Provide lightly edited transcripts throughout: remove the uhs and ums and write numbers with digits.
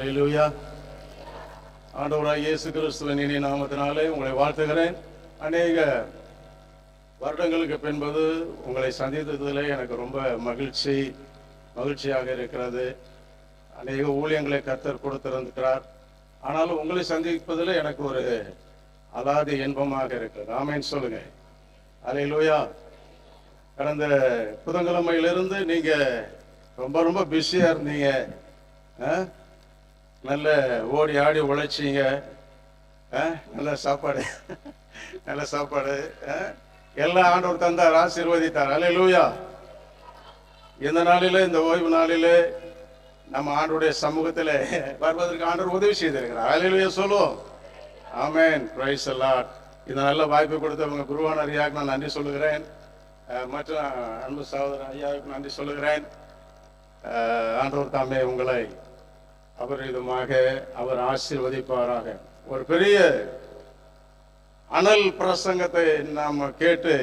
அல்லேலூயா. ஆண்டவராகிய இயேசு கிறிஸ்துவின் இனிய நாமத்தினாலே உங்களை வாழ்த்துகிறேன். அநேக வருடங்களுக்கு பின்பு உங்களை சந்தித்ததில் எனக்கு ரொம்ப மகிழ்ச்சியாக இருக்கிறது. அநேக ஊழியங்களை கர்த்தர் கொடுத்திருக்கிறார். ஆனாலும் உங்களை சந்திப்பதில் எனக்கு ஒரு அலாதி இன்பமாக இருக்கிறது. ஆமென் சொல்லுங்க. அல்லேலூயா. கடந்த புதன்கிழமையிலிருந்து நீங்க ரொம்ப பிஸியா இருந்தீங்க. நல்ல ஓடி ஆடி உழைச்சிங்க. நல்ல சாப்பாடு எல்லா ஆண்டவர் தந்தார், ஆசீர்வதித்தார். அல்லேலூயா. இந்த நாளிலே, இந்த ஓய்வு நாளிலே நம்ம ஆண்டவருடைய சமூகத்தில் வருவதற்கு ஆண்டவர் உதவி செய்திருக்கிறார். அல்லேலூயா சொல்லுவோம். ஆமென். Praise the lord. இந்த நல்ல வாய்ப்பை கொடுத்தவங்க குருவான ஐயாவுக்கு நான் நன்றி சொல்லுகிறேன். மற்ற அன்பு சகோதரன் ஐயாவுக்கு நன்றி சொல்லுகிறேன். ஆண்டவர் தாமே உங்களை அபரிதமாக அவர் ஆசீர்வதிப்பாராக. ஒரு பெரிய அனல் பிரசங்கத்தை நாம் கேட்டு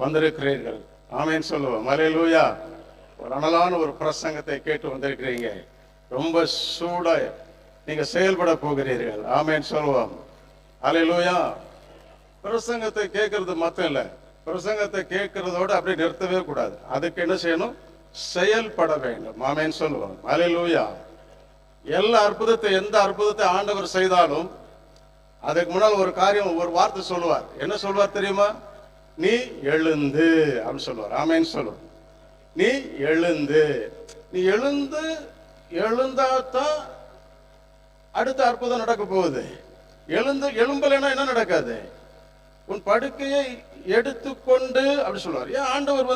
வந்திருக்கிறீர்கள். ஆமென் சொல்லுவோம். அல்லேலூயா. ஒரு அனலான ஒரு பிரசங்கத்தை கேட்டு வந்திருக்கிறீங்க. ரொம்ப சூடா நீங்க செயல்பட போகிறீர்கள். ஆமென் சொல்லுவோம். அல்லேலூயா. பிரசங்கத்தை கேட்கறது மட்டும் இல்லை, பிரசங்கத்தை கேட்கறதோட அப்படியே நிறுத்தவே கூடாது. அதுக்கு என்ன செய்யணும்? செயல்பட வேண்டும். ஆமென் சொல்லுவோம். அல்லேலூயா. எந்த அற்புதத்தை ஆண்டவர் செய்தாலும் அதுக்கு முன்னால் ஒரு காரியம், ஒரு வார்த்தை சொல்லுவார். என்ன சொல்வார் தெரியுமா? நீ எழுந்து அப்படின்னு சொல்லுவார். ஆமென் சொல்லுவோம். நீ எழுந்தாதான் அடுத்த அற்புதம் நடக்க போகுது. எழும்பலைன்னா என்ன நடக்காது? உன் படுக்கையை எடுத்துக்கொண்டு அப்படி சொல்லுவார். ஏன் ஆண்டவர்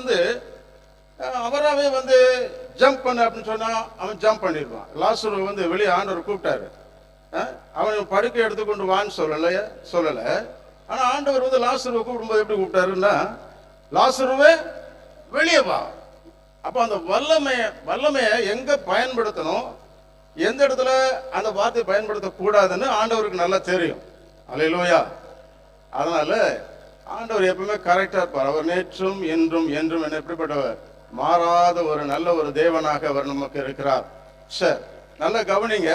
அவராகவே ஜம்ப் பண்ண அப்படின்னு சொன்னா அவன் ஜம்ப் பண்ணிடுவான். லாசரு வெளியே ஆண்டவர் கூப்பிட்டாரு. அவன் படுக்கை எடுத்துக்கொண்டு வான்னு சொல்லல. ஆனா ஆண்டவர் லாசருவை கூப்பிடும்போது எப்படி கூப்பிட்டாருன்னா, லாசருவே வெளியே வா. அப்ப அந்த வல்லமைய எங்க பயன்படுத்தணும், எந்த இடத்துல அந்த வார்த்தையை பயன்படுத்த கூடாதுன்னு ஆண்டவருக்கு நல்லா தெரியும். அல்லேலூயா. அதனால ஆண்டவர் எப்பவுமே கரெக்டா இருப்பார். அவர் நேற்றும் என்றும் என்ன எப்படிப்பட்டவர்? மாறாத ஒரு நல்ல ஒரு தேவனாக அவர் நமக்கு இருக்கிறார். சரி, நல்லா கவனிங்க.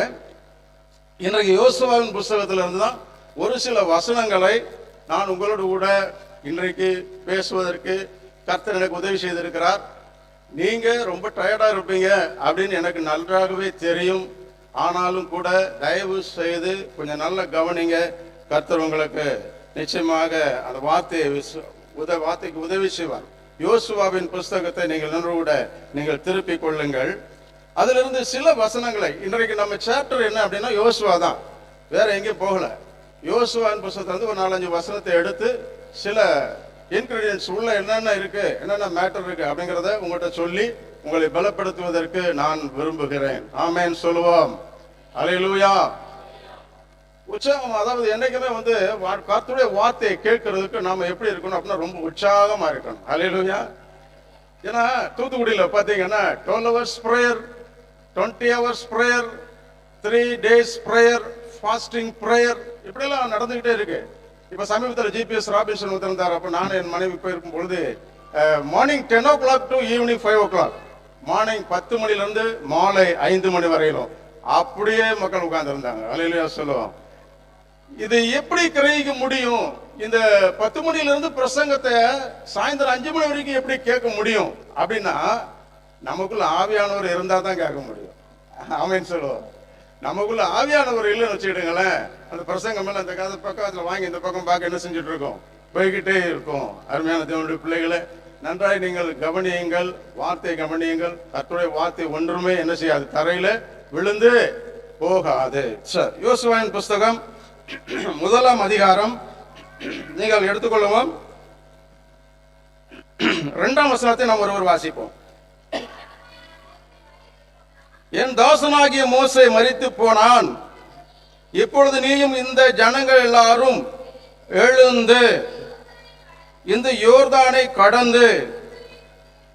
இன்றைக்கு யோசுவாவின் புஸ்தகத்துல இருந்துதான் ஒரு சில வசனங்களை நான் உங்களோடு கூட இன்றைக்கு பேசுவதற்கு கர்த்தர் எனக்கு உதவி செய்திருக்கிறார். நீங்க ரொம்ப டயர்டா இருப்பீங்க அப்படின்னு எனக்கு நன்றாகவே தெரியும். ஆனாலும் கூட தயவு செய்து கொஞ்சம் நல்ல கவனிங்க. கர்த்தர் உங்களுக்கு நிச்சயமாக அந்த வார்த்தைக்கு உதவி செய்வார். யோசுவாவின் புஸ்தகத்தை நீங்கள் திருப்பிக் கொள்ளுங்கள். அதிலிருந்து சில வசனங்களை, இன்றைக்கு நம்ம சாப்டர் என்ன அப்படின்னா யோசுவா தான், வேற எங்கேயும் போகல. யோசுவாவின் புஸ்தகத்தை ஒரு 4-5 வசனத்தை எடுத்து சில இன்கிரீடியன்ஸ் உள்ள என்னென்ன மேட்டர் இருக்கு அப்படிங்கிறத உங்கள்கிட்ட சொல்லி உங்களை பலப்படுத்துவதற்கு நான் விரும்புகிறேன். ஆமென் சொல்லுவோம். அல்லேலூயா. உற்சாகம், அதாவது என்னைக்குமே கர்த்தருடைய வார்த்தையை கேட்கறதுக்கு நாம எப்படி இருக்கணும் அப்படின்னா ரொம்ப உற்சாகமா இருக்கணும். அல்லேலூயா. ஏன்னா தூத்துக்குடியில பாத்தீங்கன்னா 12 hours prayer, 20 hours prayer, 3 days prayer, fasting prayer, இப்படி எல்லாம் நடந்துகிட்டே இருக்கு. இப்ப சமீபத்தில் GPS ராபின்சன் வந்திருந்தார். அப்ப நானும் என் மனைவி போயிருக்கும் பொழுது morning 10 o'clock to evening 5 o'clock, morning 10 மணில இருந்து மாலை 5 மணி வரையிலும் அப்படியே மக்கள் உட்கார்ந்து இருந்தாங்க. அல்லேலூயா சொல்லுவோம். இது எப்படி கிரகிக்க முடியும்? இந்த 10 மணில இருந்து பிரசங்கத்தை சாயந்தரம் 5 மணி வரைக்கும் எப்படி கேட்க முடியும் அப்படின்னா, நமக்குள்ள ஆவியானவர் இருந்தா தான் கேட்க முடியும். ஆமென் சொல்லுவோம். நமக்குள்ள ஆவியானவர் இல்லைன்னு வச்சுக்கிட்டுங்களேன், அந்த பிரசங்கம் எல்லாம் அந்த பக்கத்துல வாங்கி இந்த பக்கம் பார்க்க என்ன செஞ்சுட்டு இருக்கோம்? போய்கிட்டே இருக்கும். அருமையான தேவனுடைய பிள்ளைகளை நன்றாய் நீங்கள் கவனியுங்கள், வார்த்தையை கவனியுங்கள். கர்த்தருடைய வார்த்தை ஒன்றுமே என்ன செய்யாது, தரையில விழுந்து போகாது. சரி, யோசுவாவின் புஸ்தகம் 1ஆம் அதிகாரம் நீங்கள் எடுத்துக்கொள்ளுவோம். 2ஆம் வசனத்தை நாம் ஒருவர் வாசிப்போம். என் தாசனாகிய மோசே மரித்து போனான். இப்பொழுது நீயும் இந்த ஜனங்கள் எல்லாரும் எழுந்து இந்த யோர்தானை கடந்து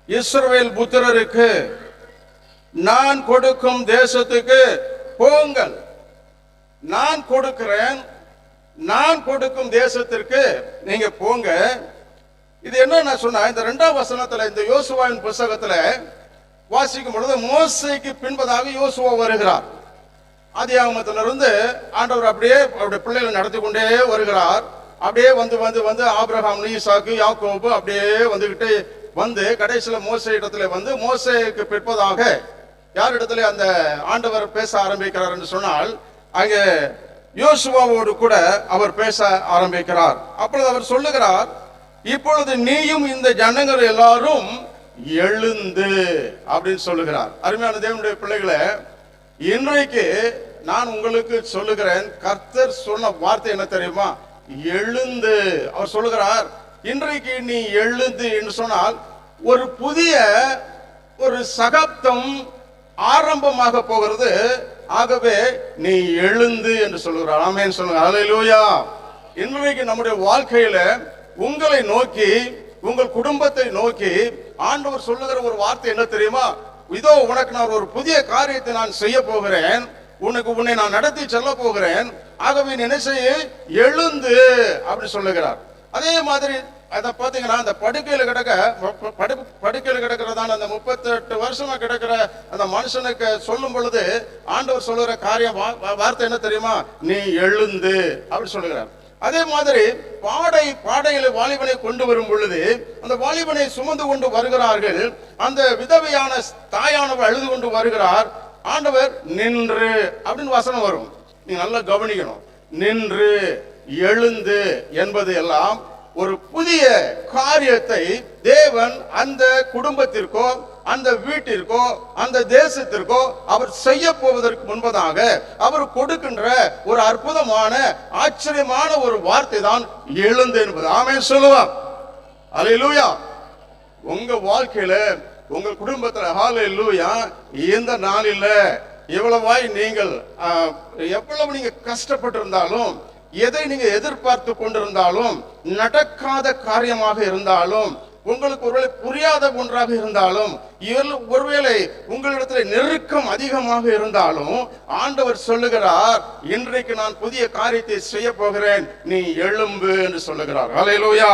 இஸ்ரவேல் புத்திரருக்கு நான் கொடுக்கும் தேசத்துக்கு போங்கள். நான் கொடுக்கும் தேசத்திற்கு நீங்க போங்க. இது என்ன நான் சொன்ன, இந்த 2ஆம் வசனத்துல இந்த யோசுவாவின் புஸ்தகத்துல வாசிக்கும் பொழுது மோசேக்கு பின்பதாக யோசுவா வருகிறார். ஆதியாகமத்திலிருந்து ஆண்டவர் அப்படியே அவருடைய பிள்ளைகளை நடத்தி கொண்டே வருகிறார். அப்படியே வந்து வந்து வந்து ஆபிரகாம், ஈசாக்கு, யாக்கோபு அப்படியே வந்துகிட்டு வந்து கடைசியில மோசே இடத்துல வந்து மோசேக்கு பிற்பதாக யார் இடத்துல அந்த ஆண்டவர் பேச ஆரம்பிக்கிறார் என்று சொன்னால் அங்கே யோசுவாவோடு கூட அவர் பேச ஆரம்பிக்கிறார். அப்பொழுது அவர் சொல்லுகிறார், இப்பொழுது நீயும் இந்த ஜனங்கள் எல்லாரும் எழுந்து அப்படின்னு சொல்லுகிறார். அருமையான தேவனுடைய பிள்ளைகளை, இன்றைக்கு நான் உங்களுக்கு சொல்லுகிறேன், கர்த்தர் சொன்ன வார்த்தை என்ன தெரியுமா? எழுந்து. அவர் சொல்லுகிறார், இன்றைக்கு நீ எழுந்து என்று சொன்னால் ஒரு புதிய ஒரு சகாப்தம் ஆரம்பமாக போகிறது. ஆகவே நீ எழுந்து என்று சொல்லுகிறார். ஆமென் சொல்லுங்க. ஹல்லேலூயா. இன்றைக்கு நம்முடைய வாழ்க்கையில உங்களை நோக்கி, உங்கள் குடும்பத்தை நோக்கி ஆண்டவர் சொல்லுகிற ஒரு வார்த்தை என்ன தெரியுமா? இதோ உனக்கு நான் ஒரு புதிய காரியத்தை நான் செய்ய போகிறேன், உன்னை நான் நடத்தி செல்ல போகிறேன், ஆகவே நீ என்ன செய்ய? எழுந்து அப்படி சொல்லுகிறார். அதே மாதிரி அதை பாத்தீங்கன்னா அந்த படுக்கையில கிடக்கிறதான அந்த 38 வருஷமா கிடக்கிற அந்த மனுஷனுக்கு சொல்லும் பொழுது ஆண்டவர் சொல்லுகிற காரியம் வார்த்தை என்ன தெரியுமா? நீ எழுந்து அப்படி சொல்லுகிறார். அதே மாதிரி பாடையில வாலிபனை கொண்டு வரும் பொழுது அந்த வாலிபனை சுமந்து கொண்டு வருகிறார்கள். அந்த விதவையான தாயானவர் அழுது கொண்டு வருகிறார். ஆண்டவர் நின்று அப்படின்னு வசனம் வரும். நீங்க நல்லா கவனிக்கணும். நின்று எழுந்து என்பது எல்லாம் ஒரு புதிய காரியத்தை தேவன் அந்த குடும்பத்திற்கோ அந்த வீட்டிற்கோ அந்த தேசத்திற்கோ அவர் செய்ய போவதற்கு முன்பதாக அவர் கொடுக்கின்ற ஒரு அற்புதமான ஆச்சரியமான ஒரு வார்த்தை தான் எழுந்து என்பது. ஆமென் சொல்லுவார். அல்லேலூயா. உங்க வாழ்க்கையில உங்க குடும்பத்துல ஹல்லேலூயா இந்த நாளில் எவ்வளவாய் நீங்கள் எவ்வளவு நீங்க கஷ்டப்பட்டு இருந்தாலும், எதை நீங்க எதிர்பார்த்து கொண்டிருந்தாலும், நடக்காத காரியமாக இருந்தாலும், உங்களுக்கு ஒருவேளை புரியாத ஒன்றாக இருந்தாலும், ஒருவேளை உங்களிடத்தில் நெருக்கம் அதிகமாக இருந்தாலும், ஆண்டவர் சொல்லுகிறார், இன்றைக்கு நான் புதிய காரியத்தை செய்ய போகிறேன், நீ எழும்பு என்று சொல்லுகிறார். ஹல்லேலூயா.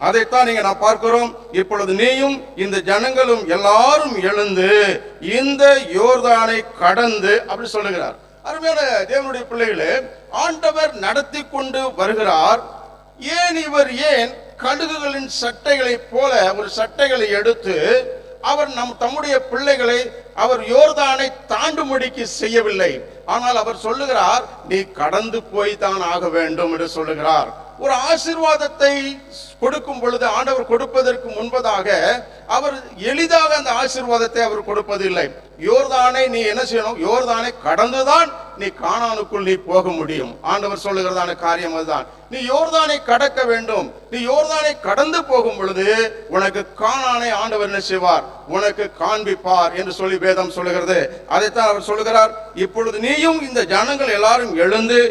அதைத்தான் நீங்க நான் பார்க்கிறோம். இப்பொழுது நீயும் இந்த ஜனங்களும் எல்லாரும் எழுந்து இந்த யோர்தானை கடந்து அப்படி சொல்லுகிறார். அருமையான தேவனுடைய பிள்ளைகளே, ஆண்டவர் நடத்தி கொண்டு வருகிறார். ஏன் கழுகுகளின் சட்டைகளை போல ஒரு சட்டைகளை எடுத்து அவர் தம்முடைய பிள்ளைகளை அவர் யோர்தானை தாண்டும்படிக்கு செய்யவில்லை. ஆனால் அவர் சொல்லுகிறார், நீ கடந்து போய்தான் ஆக வேண்டும் என்று சொல்லுகிறார். ஒரு ஆசீர்வாதத்தை கொடுக்கும் பொழுது ஆண்டவர் கொடுப்பதற்கு முன்பதாக அவர் எளிதாக அந்த ஆசீர்வாதத்தை அவர் கொடுப்பதில்லை. யோர்தானை நீ என்ன செய்யணும்? யோர்தானை கடந்துதான் நீ கானானுக்குள் நீ போக முடியும். ஆண்டவர் சொல்லுகிறதான காரியம் அதுதான். நீ யோர்தானை கடக்க வேண்டும். நீ யோர்தானை கடந்து போகும் பொழுது உனக்கு கானானை ஆண்டவர் என்ன செய்வார்? உனக்கு காண்பிப்பார் என்று சொல்லி வேதம் சொல்லுகிறது. அதைத்தான் அவர் சொல்லுகிறார், இப்பொழுது நீயும் இந்த ஜனங்கள் எல்லாரும் எழுந்து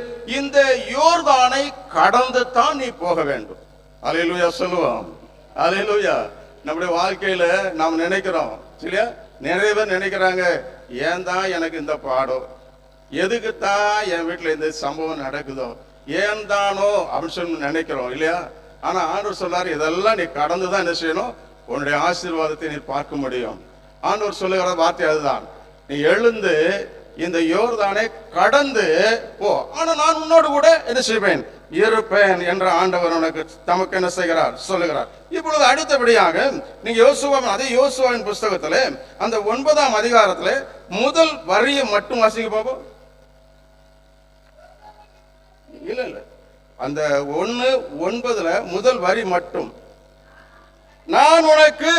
இந்த யோர்தானை கடந்து தான் நீ போக வேண்டும். அல்லேலூயா சொல்லுவோம். அல்லேலூயா. நம்முடைய வாழ்க்கையில நாம் நினைக்கிறோம் சரியா, நிறைய பேர் நினைக்கிறாங்க, ஏன் தான் எனக்கு இந்த பாடம், எதுக்குத்தான் என் வீட்டுல இந்த சம்பவம் நடக்குதோ, ஏன் தானோ அப்படின்னு சொல்லி நினைக்கிறோம் இல்லையா? ஆனா ஆண்டவர் சொல்றாரு, இதெல்லாம் நீ கடந்துதான் என்ன செய்யணும்? உன்னுடைய ஆசீர்வாதத்தை நீ பார்க்க முடியும். ஆண்டவர் சொல்லுகிற வார்த்தை அதுதான், நீ எழுந்து இந்த யோர்தானை கடந்து போ, ஆனா நான் உன்னோடு கூட என்ன செய்வேன்? இருப்பேன் என்ற ஆண்டவர் உனக்கு தமக்கு என்ன செய்கிறார்? சொல்லுகிறார். இப்பொழுது அடுத்தபடியாக நீங்க அதே யோசுவாவின் புஸ்தகத்துல அந்த 9ஆம் அதிகாரத்துல முதல் வரியை மட்டும் வாசிக்க பார்ப்போம். இல்ல அந்த 1:9 முதல் வரி மட்டும். நான் உனக்கு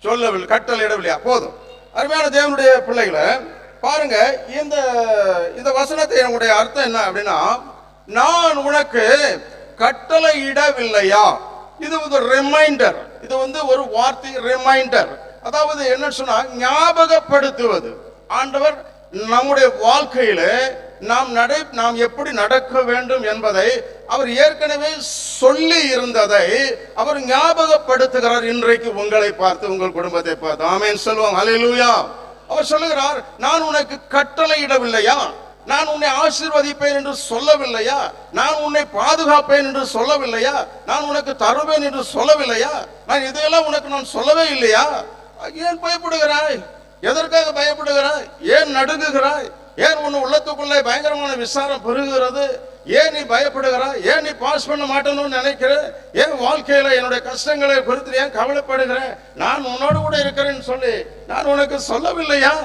சொல்லவில்லை, கட்டளையிடவில்லையா? போதும். அருமையான தேவனுடைய பிள்ளைகளை பாருங்க, இந்த வசனத்தை என்னுடைய அர்த்தம் என்ன அப்படின்னா, நான் உனக்கு கட்டளையிடவில்லையா? இது ஒரு ரிமைண்டர். இது ஒரு வார்த்தை ரிமைண்டர். அதாவது என்ன சொன்னா, ஞாபகப்படுத்துவது. ஆண்டவர் நம்முடைய வாழ்க்கையில நாம் எப்படி நடக்க வேண்டும் என்பதை அவர் ஏற்கனவே சொல்லி இருந்ததை அவர் ஞாபகப்படுத்துகிறார். இன்றைக்கு உங்களை பார்த்து, உங்கள் குடும்பத்தை பார்த்து. ஆமென் சொல்லுவோம். ஹல்லேலூயா. அவர் சொல்லுகிறார், நான் உனக்கு கட்டளையிடவில்லையா? நான் உன்னை ஆசீர்வதிப்பேன் என்று சொல்லவில்லையா? நான் உன்னை பாதுகாப்பேன் என்று சொல்லவில்லையா? நான் உனக்கு தருவேன் என்று சொல்லவில்லையா? நான் இதையெல்லாம் உனக்கு நான் சொல்லவே இல்லையா? ஏன் பயப்படுகிறாய்? எதற்காக பயப்படுகிறாய்? ஏன் நடுங்குகிறாய்? ஏன் உன் உள்ளத்துக்குள்ளே பயங்கரமான விசாரம் பெருகிறது? ஏன் நீ பயப்படுகிறாய்? ஏன் நீ பாஸ் பண்ண மாட்டேன்னு நினைக்கிற? ஏன் வாழ்க்கையில என்னுடைய கஷ்டங்களை குறித்து ஏன் கவலைப்படுகிற? நான் உன்னோடு கூட இருக்கிறேன்னு சொல்லி நான் உனக்கு சொல்லவில்லையா?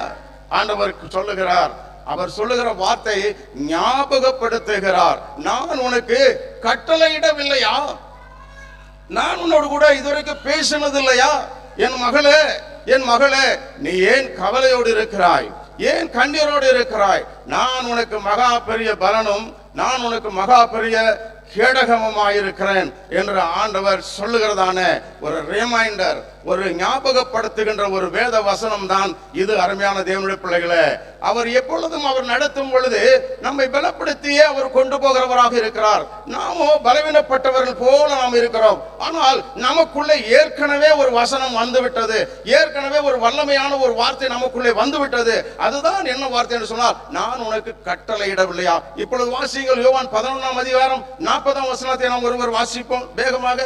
ஆண்டவர் சொல்லுகிறார். அவர் சொல்லுகிற வார்த்தை ஞாபகப்படுத்துகிறார். நான் உனக்கு கட்டளையிடவில்லையா? நான் உன்னோடு கூட இதுவரைக்கும் பேசினது இல்லையா? என் மகளே, என் மகளே, நீ ஏன் கவலையோடு இருக்கிறாய்? ஏன் கண்ணீரோடு இருக்கிறாய்? நான் உனக்கு மகா பெரிய பலனும் நான் உனக்கு மகா பெரிய கேடகமுமாயிருக்கிறேன் என்று ஆண்டவர் சொல்லுகிறதான ஒரு ரிமைண்டர், ஒரு ஞாபகப்படுத்துகின்ற ஒரு வேத வசனம் தான் இது. அருமையான தேவனுடைய பிள்ளைகளே, அவர் எப்பொழுதும் அவர் நடத்தும் பொழுது நம்மை பலப்படுத்தியே அவர் கொண்டு போகிறவராக இருக்கிறார். நாமோ பலவீனப்பட்டவர்கள் போல நாம் இருக்கிறோம். ஆனால் நமக்குள்ளே ஏற்கனவே ஒரு வசனம் வந்துவிட்டது, ஏற்கனவே ஒரு வல்லமையான ஒரு வார்த்தை நமக்குள்ளே வந்துவிட்டது. அதுதான் என்ன வார்த்தை என்று சொன்னால், நான் உனக்கு கட்டளையிடவில்லையா? இப்பொழுது வாசிங்கள் யோவான் 11ஆம் அதிகாரம் 40ஆம் வசனத்தை நாம் ஒருவர் வாசிப்போம் வேகமாக.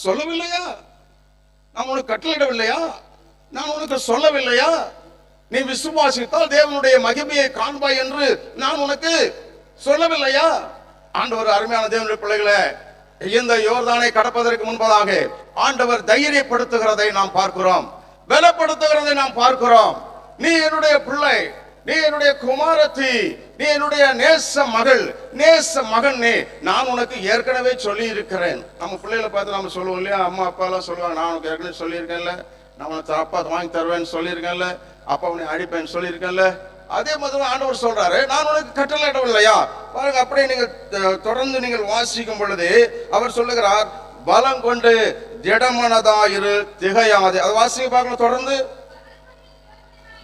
சொல்லவில்லையா? நான் உனக்கு கட்டளையிடவில்லையா? நான் உனக்கு சொல்லவில்லையா? நீ விசுவாசித்தால் தேவனுடைய மகிமையை காண்பாய் என்று நான் உனக்கு சொல்லவில்லையா? ஆண்டவர், அருமையான தேவனுடைய பிள்ளைகளே, இந்த யோர்தானை கடப்பதற்கு முன்பதாக ஆண்டவர் தைரியப்படுத்துகிறதை நாம் பார்க்கிறோம், பலப்படுத்துகிறதை நாம் பார்க்கிறோம். நீ என்னுடைய பிள்ளை, நீ என்னுடைய குமாரத்தி, நீ என்னுடைய நேச மகள், நேச மகன், நீ நான் உனக்கு ஏற்கனவே சொல்லி இருக்கிறேன். நம்ம பிள்ளைகளை பார்த்து நம்ம சொல்லுவோம் இல்லையா? அம்மா அப்பா எல்லாம் சொல்லுவாங்க, நான் உனக்கு ஏற்கனவே சொல்லியிருக்கேன்ல, நான் உனக்கு அப்பா வாங்கி தருவேன்னு சொல்லியிருக்கேன்ல, அப்பா உன்னை அடிப்பேன்னு சொல்லியிருக்கேன்ல. அதே மாதிரி ஆண்டவர் சொல்றாரு, நான் உனக்கு கட்டளையிடவில்லையா? பாருங்க, அப்படியே நீங்கள் தொடர்ந்து நீங்கள் வாசிக்கும் பொழுது அவர் சொல்லுகிறார், பலம் கொண்டு திடமனதாயிரு, திகையாதே. அதை வாசிக்க பார்க்கணும் தொடர்ந்து.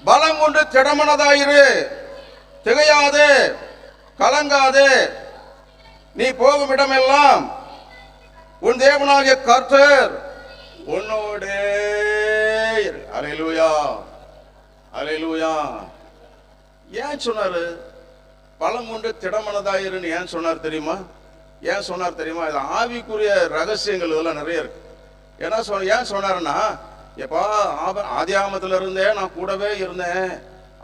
பலம் கொண்டு திடமனதாயிரு, திகையாதே, கலங்காதே. நீ போகும் இடமெல்லாம் உன் தேவனாகிய கர்த்தர் உன்னோடே. அல்லேலூயா, அல்லேலூயா. ஏன் சொன்னாரு பலம் கொண்டு திடமனதாயிருன்னு? ஏன் சொன்னார் தெரியுமா? ஏன் சொன்னார் தெரியுமா? இது ஆவிக்குரிய ரகசியங்கள் இதெல்லாம் நிறைய இருக்கு. ஏன் சொன்னாருன்னா, எப்பா ஆதியாமத்துல இருந்தே நான் கூடவே இருந்தேன்.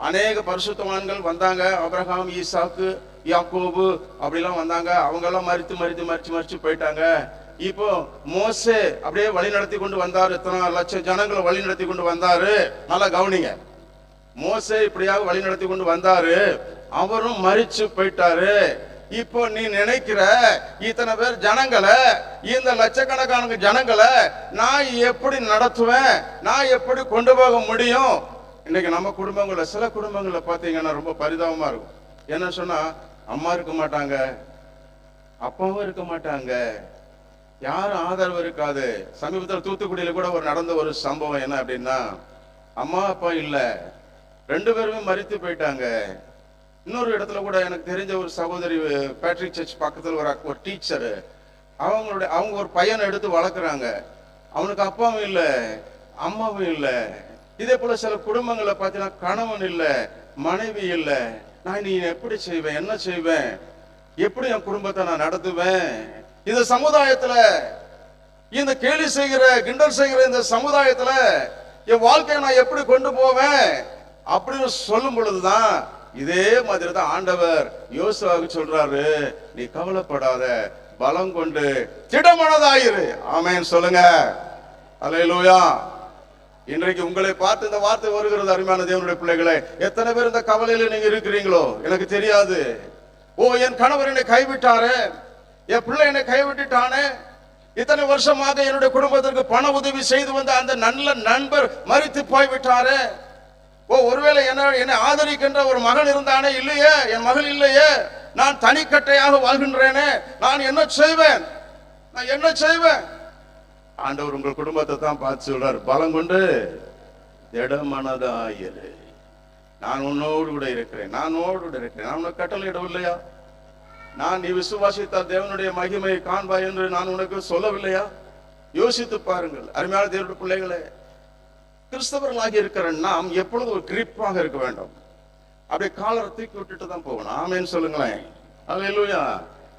அநேக பரிசுத்தவான்கள் வந்தாங்க, ஆபிரகாம், ஈசாக்கு, யாக்கோபு அப்படிலாம் வந்தாங்க. அவங்க எல்லாம் மறித்து போயிட்டாங்க. இப்போ மோசே அப்படியே வழி நடத்தி கொண்டு வந்தாரு, இத்தனை லட்சம் ஜனங்களை வழி நடத்தி கொண்டு வந்தாரு. நல்லா கவனிங்க, மோசே இப்படியாக வழி நடத்தி கொண்டு வந்தாரு, அவரும் மறிச்சு போயிட்டாரு. இப்போ நீ நினைக்கிற இத்தனை பேர் ஜனங்களை, இந்த லட்சக்கணக்கான ஜனங்களை நான் எப்படி நடத்துவேன், நான் எப்படி கொண்டு போக முடியும்? இன்னைக்கு நம்ம குடும்பங்கள்ல, சில குடும்பங்கள்ல பாத்தீங்கன்னா ரொம்ப பரிதாபமா இருக்கும். என்ன சொன்னா, அம்மா இருக்க மாட்டாங்க, அப்பாவும் இருக்க மாட்டாங்க, யாரும் ஆதரவு இருக்காது. சமீபத்தில் தூத்துக்குடியில கூட நடந்த ஒரு சம்பவம் என்ன அப்படின்னா, அம்மா அப்பா இல்ல, ரெண்டு பேருமே மரித்து போயிட்டாங்க. இன்னொரு இடத்துல கூட எனக்கு தெரிஞ்ச ஒரு சகோதரி, பேட்ரிக் சர்ச் பக்கத்தில் ஒரு டீச்சர், அவங்க ஒரு பையனை எடுத்து வளர்க்குறாங்க. அவனுக்கு அப்பாவும் இல்லை, அம்மாவும் இல்லை. இதே போல சில குடும்பங்களை பார்த்தீங்கன்னா கணவன் இல்லை, மனைவி இல்லை. நான் நீ எப்படி செய்வேன், என்ன செய்வேன், எப்படி என் குடும்பத்தை நான் நடத்துவேன்? இந்த சமுதாயத்துல, இந்த கேலி செய்கிற, கிண்டல் செய்கிற இந்த சமுதாயத்துல என் வாழ்க்கையை நான் எப்படி கொண்டு போவேன் அப்படின்னு சொல்லும் பொழுதுதான் இதே மாதிரி தான் ஆண்டவர் யோசுவாவுக்கு சொல்றாரு, நீ கவலைப்படாத, பலம் கொண்டு திடமனதாயிரு. ஆமென் சொல்லுங்க, அல்லேலூயா. இன்றைக்கு உங்களை பார்த்து இந்த வார்த்தை வருகிறது. அருமையான தேவனுடைய பிள்ளைகளே, எத்தனை பேர் இந்த கவலையில நீங்க இருக்கிறீங்களோ எனக்கு தெரியாது. ஓ, என் கணவர் என்னை கைவிட்டாரு, என் பிள்ளை என்னை கைவிட்டுட்டானே, இத்தனை வருஷமாக என்னுடைய குடும்பத்திற்கு பண உதவி செய்து வந்த அந்த நல்ல நண்பர் மரித்து போய்விட்டாரு. ஓ, ஒருவேளை என்னை ஆதரிக்கின்ற ஒரு மகன் இருந்தானே, இல்லையே, என் மகள் இல்லையே, நான் தனிக்கட்டையாக வாழ்கின்றேனே, நான் என்ன செய்வேன், நான் என்ன செய்வேன்? ஆண்டவர் உங்கள் குடும்பத்தை தான் பார்த்து சொல்றார், பலம் கொண்டு திடமனதாயிரு, நான் உன்னோடு கூட இருக்கிறேன், நான் உனக்கு கட்டளை இடவில்லையா? நான் நீ விசுவாசித்தால் தேவனுடைய மகிமையை காண்பாய் என்று நான் உனக்கு சொல்லவில்லையா? யோசித்து பாருங்கள் அருமையான தேவனுடைய பிள்ளைகளே. கிறிஸ்தவர்களாக இருக்கிற நாம் எப்பொழுது ஒரு கிரிப்பாக இருக்க வேண்டும். அப்படியே காலரை தூக்கி விட்டுட்டு தான் போகணும். ஆமென் சொல்லுங்களேன், அல்லேலூயா.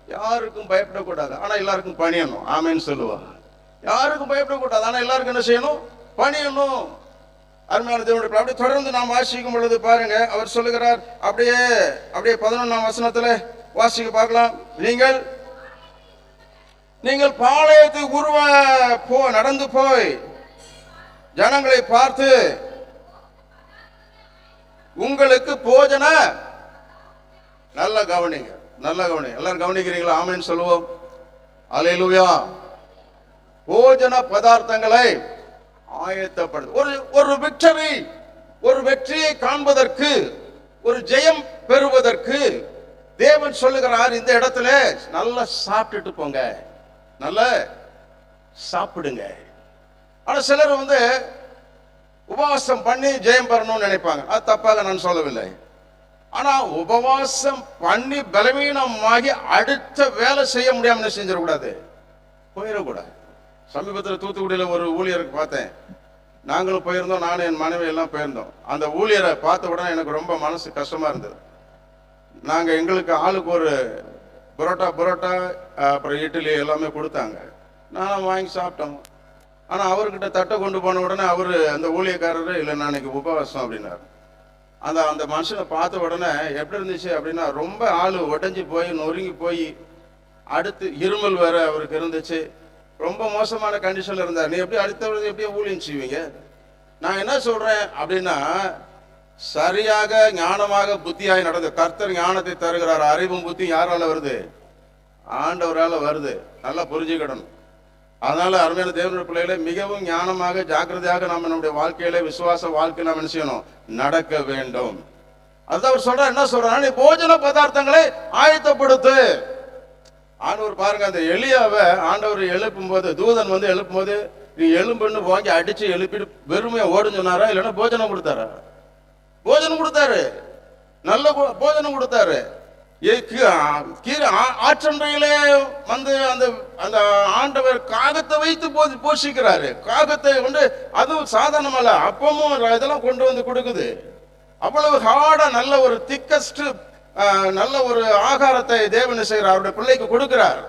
யாருக்கும் பயப்படக்கூடாது, ஆனா எல்லாருக்கும் பணியணும். ஆமேன்னு சொல்லுவா. யாருக்கும் பயப்படக்கூடாது, ஆனா எல்லாருக்கும் என்ன செய்யணும்? பணியணும். அருமையான தேவனுடைய பிள்ளை, அப்படியே தொடர்ந்து நாம் வாசிக்கும் பொழுது பாருங்க, அவர் சொல்லுகிறார், அப்படியே 11ஆம் வசனத்துல வாசிக்க பார்க்கலாம். நீங்கள் பாளையத்துக்கு நடந்து போய் ஜனங்களை பார்த்து உங்களுக்கு போஜன, நல்ல கவனிங்க, எல்லாரும் கவனிக்கிறீங்களா? ஆமென்னு சொல்லுவோம். அல்லேலூயா. போஜன பதார்த்தங்களை ஆயத்தப்படு. ஒரு வெற்றியை காண்பதற்கு, ஒரு ஜெயம் பெறுவதற்கு தேவன் சொல்லுகிறார், இந்த இடத்துல நல்லா சாப்பிட்டுட்டு போங்க, நல்லா சாப்பிடுங்க. ஆனா சிலர் உபவாசம் பண்ணி ஜெயம் பெறணும்னு நினைப்பாங்க. அது தப்பாக நான் சொல்லவில்லை. ஆனா உபவாசம் பண்ணி பலவீனமாகி அடுத்த வேலை செய்ய முடியாம செஞ்சிடக்கூடாது, போயிடக்கூடாது. சமீபத்தில் தூத்துக்குடியில் ஒரு ஊழியருக்கு பார்த்தேன். நாங்களும் போயிருந்தோம், நானும் என் மனைவி எல்லாம் போயிருந்தோம். அந்த ஊழியரை பார்த்த உடனே எனக்கு ரொம்ப மனசு கஷ்டமா இருந்தது. நாங்கள் எங்களுக்கு ஆளுக்கு ஒரு புரோட்டா அப்புறம் இட்லி எல்லாமே கொடுத்தாங்க. நான் வாங்கி சாப்பிட்டோம். ஆனால் அவர்கிட்ட தட்டை கொண்டு போன உடனே அந்த ஊழியக்காரரு, இல்லை நான் இன்னைக்கு உபவாசம் அப்படின்னாரு. அந்த மனுஷனை பார்த்த உடனே எப்படி இருந்துச்சு அப்படின்னா, ரொம்ப ஆள் உடஞ்சி போய் நொறுங்கி போய், அடுத்து இருமல் வேற அவருக்கு இருந்துச்சு. ரொம்ப மோசமான கண்டிஷன்ல இருந்தார். நீ எப்படி அடுத்தவர்கள் எப்படி ஊழியம் செய்வீங்க? நான் என்ன சொல்றேன் அப்படின்னா, சரியாக ஞானமாக புத்தியாய் நடந்து, கர்த்தர் ஞானத்தை தருகிறார். அறிவும் புத்தி யாரால வருது? ஆண்டவரால வருது. நல்லா புரிஞ்சுக்கிடணும். அதனால அருமையான தேவனுடைய பிள்ளைகளை மிகவும் ஞானமாக ஜாக்கிரதையாக நாம் நம்முடைய வாழ்க்கையில, விசுவாச வாழ்க்கையில் நாம் என்ன செய்யணும்? நடக்க வேண்டும். அதுதான் அவர் சொல்ற. என்ன சொல்றாரு? நீ போஜன பதார்த்தங்களை ஆயத்தப்படுத்து. ஆண்டவர் பாருங்க, அந்த எலியாவை ஆண்டவர் எழுப்பும் போது, தூதன் எழுப்பும் போது, நீ எலும்புன்னு வாங்கி அடிச்சு எழுப்பிட்டு வெறுமையா ஓடுன்னு சொன்னாரா, இல்லைன்னா போஜனம் கொடுத்தாரா? போஜனம் கொடுத்தாரு, நல்ல போஜனம் கொடுத்தாரு. ஆற்றன்றையிலே அந்த ஆண்டவர் காகத்தை வைத்து போஷிக்கிறாரு. காகத்தை அதுவும் சாதாரணமல்ல, அப்பமும் இதெல்லாம் கொண்டு வந்து கொடுக்குது. அவ்வளவு ஹார்டா நல்ல ஒரு திக்கஸ்ட் நல்ல ஒரு ஆகாரத்தை தேவன் செய்கிறார், அவருடைய பிள்ளைக்கு கொடுக்கிறார்.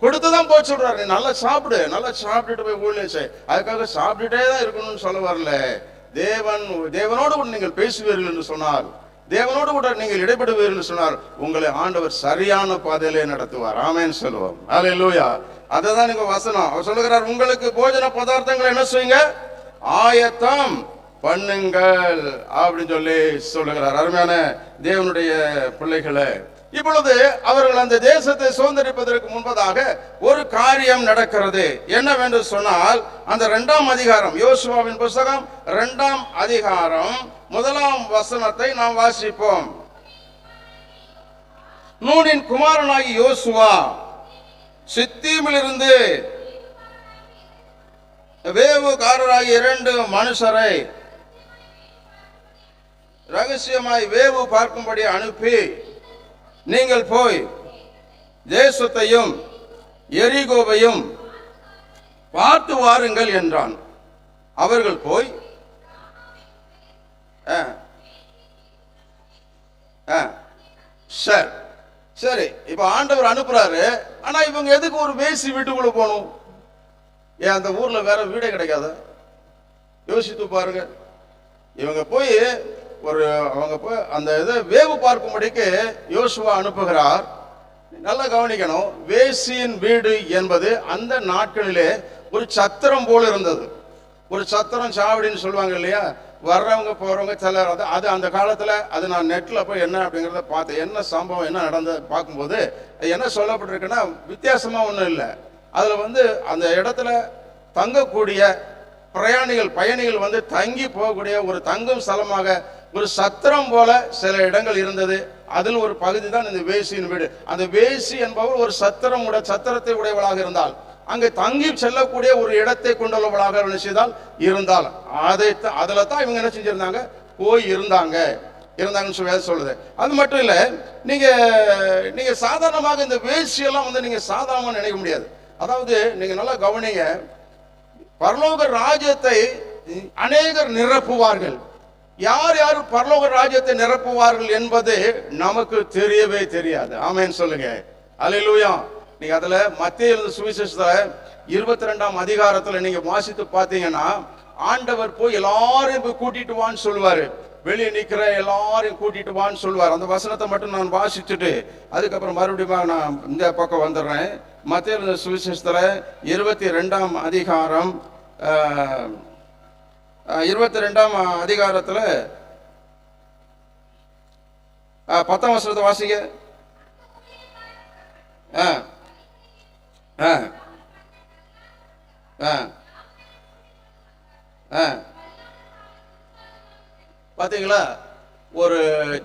கொடுத்துதான் போய் சொல்றாரு, நீ நல்லா சாப்பிடு, நல்லா சாப்பிட்டுட்டு போய் ஊழியம் செய். அதுக்காக சாப்பிட்டுட்டே தான் இருக்கணும்னு சொல்ல வரல. தேவனோடு கூட நீங்கள் பேசுவீர்கள் என்று சொன்னார், தேவனோடு கூட நீங்கள் இடைபடுவீர்கள் என்று சொன்னார், உங்களை ஆண்டவர் சரியான பாதையிலே நடத்துவார். ஆமென் சொல்லுவோம். அல்லேலூயா. அததான் நீங்க வசனம். அவர் சொல்லுகிறார், உங்களுக்கு போஜன பதார்த்தங்களை என்ன செய்யுங்க? ஆயத்தம் பண்ணுங்கள் அப்படின்னு சொல்லி சொல்லுகிறார். அருமையான தேவனுடைய பிள்ளைகளை, இப்பொழுது அவர்கள் அந்த தேசத்தை சுதந்திரிப்பதற்கு முன்பதாக ஒரு காரியம் நடக்கிறது. என்னவென்று சொன்னால், அந்த 2ஆம் அதிகாரம், யோசுவாவின் புஸ்தகம் 2ஆம் அதிகாரம் 1ஆம் வசனத்தை நாம் வாசிப்போம். நூனின் குமாரனாகி யோசுவா சித்தீமிலிருந்து வேவுகாரராகிய 2 மனுஷரை ரகசியமாய் வேவு பார்க்கும்படி அனுப்பி, நீங்கள் போய் தேசத்தையும் எரிகோவையும் பார்த்து வாருங்கள் என்றான். அவர்கள் போய் சரி, இப்ப ஆண்டவர் அனுப்புறாரு. ஆனா இவங்க எதுக்கு ஒரு வேசி வீட்டுக்குள்ள போகணும்? ஏன் அந்த ஊர்ல வேற வீடே கிடைக்காத? யோசித்து பாருங்க. இவங்க போய் அவங்க போய் அந்த இதை வேவு பார்க்கும்படிக்கு யோசுவா அனுப்புகிறார். நல்லா கவனிக்கணும். வேசியின் வீடு என்பது அந்த நாட்களிலே ஒரு சத்திரம் போல இருந்தது. ஒரு சத்திரம், சாவடின்னு சொல்லுவாங்க இல்லையா? வர்றவங்க போறவங்க சிலர் அது அந்த காலத்துல, அது நான் நெட்ல போய் என்ன அப்படிங்கிறத பார்த்தேன். என்ன சம்பவம் என்ன நடந்தது பார்க்கும்போது என்ன சொல்லப்பட்டிருக்குன்னா, வித்தியாசமா ஒன்றும் இல்லை. அதுல அந்த இடத்துல தங்கக்கூடிய பயணிகள் தங்கி போகக்கூடிய ஒரு தங்கும் ஸ்தலமாக ஒரு சத்திரம் போல சில இடங்கள் இருந்தது. அதில் ஒரு பகுதி தான் இந்த வேசியின் வீடு. அந்த வேசி என்பவர் ஒரு சத்திரத்தை உடையவளாக இருந்தால், அங்கே தங்கி செல்லக்கூடிய ஒரு இடத்தை கொண்டுள்ளவளாக இருந்தால் அதுல தான் இவங்க என்ன செஞ்சிருந்தாங்க? போய் இருந்தாங்கன்னு சொல்லி சொல்லுது. அது மட்டும் இல்ல, நீங்க சாதாரணமாக இந்த வேசியெல்லாம் நீங்க சாதாரணமா நினைக்க முடியாது. அதாவது நீங்க நல்லா கவனிங்க, பரலோக ராஜ்யத்தை அநேகர் நிரப்புவார்கள். யார் யார் பரலோக ராஜ்யத்தை நிரப்புவார்கள் என்பது நமக்கு தெரியவே தெரியாது. ஆமென் சொல்லுங்க. அல்லேலூயா. நீங்க அதுல மத்தேயு சுவிசேஷத்துல 22ஆம் அதிகாரத்துல நீங்க வாசித்து பாத்தீங்கன்னா, ஆண்டவர் போய் எல்லாரையும் போய் கூட்டிட்டு வான்னு சொல்லுவாரு. வெளியே நிக்கிற எல்லாரையும் கூட்டிட்டு வான்னு சொல்லுவார். அந்த வசனத்தை மட்டும் நான் வாசிச்சுட்டு அதுக்கப்புறம் மறுபடியும் நான் இந்த பக்கம் வந்துடுறேன். மத்தேயு சுவிசேஷத்துல 22ஆம் அதிகாரம் 22ஆம் அதிகாரத்துல 10ஆம் வசனத்தை வாசிங்க. பாத்தீங்களா, ஒரு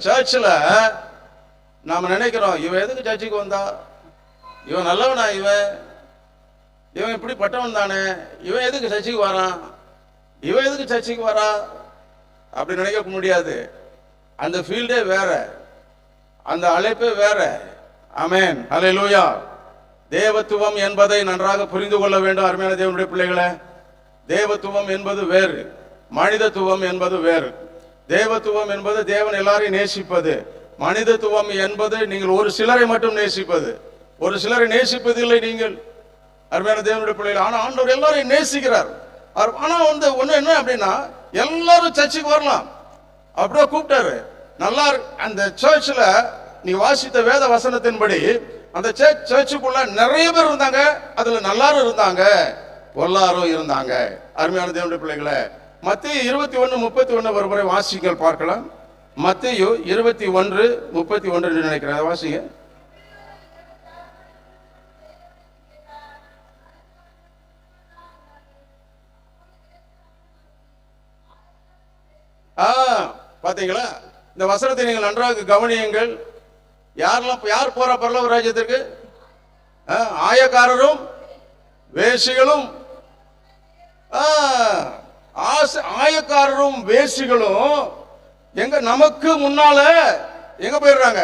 சர்ச்சில் நாம நினைக்கிறோம், இவன் எதுக்கு சர்ச்சுக்கு வந்தா, இவன் நல்லவனா, இவன் இப்படி பட்டவன் தானே, இவன் எதுக்கு சர்ச்சுக்கு வரான், இவன் எதுக்கு சர்ச்சுக்கு வரா அப்படி நினைக்க முடியாது. அந்த ஃபீல்டே வேற, அந்த அழைப்பே வேற. ஆமென், ஹல்லேலூயா. தேவத்துவம் என்பதை நன்றாக புரிந்து கொள்ள வேண்டும் அருமையான தேவனுடைய பிள்ளைகளே. தேவத்துவம் என்பது வேறு, மனிதத்துவம் என்பது வேறு. தேவத்துவம் என்பது தேவன் எல்லாரையும் நேசிப்பது. மனிதத்துவம் என்பது நீங்கள் ஒரு சிலரை மட்டும் நேசிப்பது. ஒரு சிலரை நேசிப்பதில்லை நீங்கள் அருமையான தேவனுடைய பிள்ளைகள். ஆனா ஆண்டவர் எல்லாரையும் நேசிக்கிறார். ஆனா ஒண்ணு என்ன அப்படின்னா, எல்லாரும் சர்ச்சுக்கு வரலாம் அப்படியே கூப்பிட்டாரு. நல்லா அந்த சர்ச்சில் நீ வாசித்த வேத வசனத்தின்படி அந்த சர்ச்சுக்குள்ள நிறைய பேர் இருந்தாங்க. அதுல நல்லாரும் இருந்தாங்க, பொல்லாரும் இருந்தாங்க. அருமையான தேவனுடைய பிள்ளைகளை, மத்தேயு 21:31 ஒரு முறை வாசிங்கள் பார்க்கலாம். மத்தேயு 21:31 நினைக்கிறேன், வாசிங்க. பாத்தீங்களா, இந்த வசனத்தை நீங்கள் நன்றாக கவனியுங்கள். யார் போற பரலோக ராஜ்யத்திற்கு? ஆயக்காரரும் வேசிகளும். ஆயக்காரரும் வேசிகளும் எங்க நமக்கு முன்னால எங்க போயிடுறாங்க?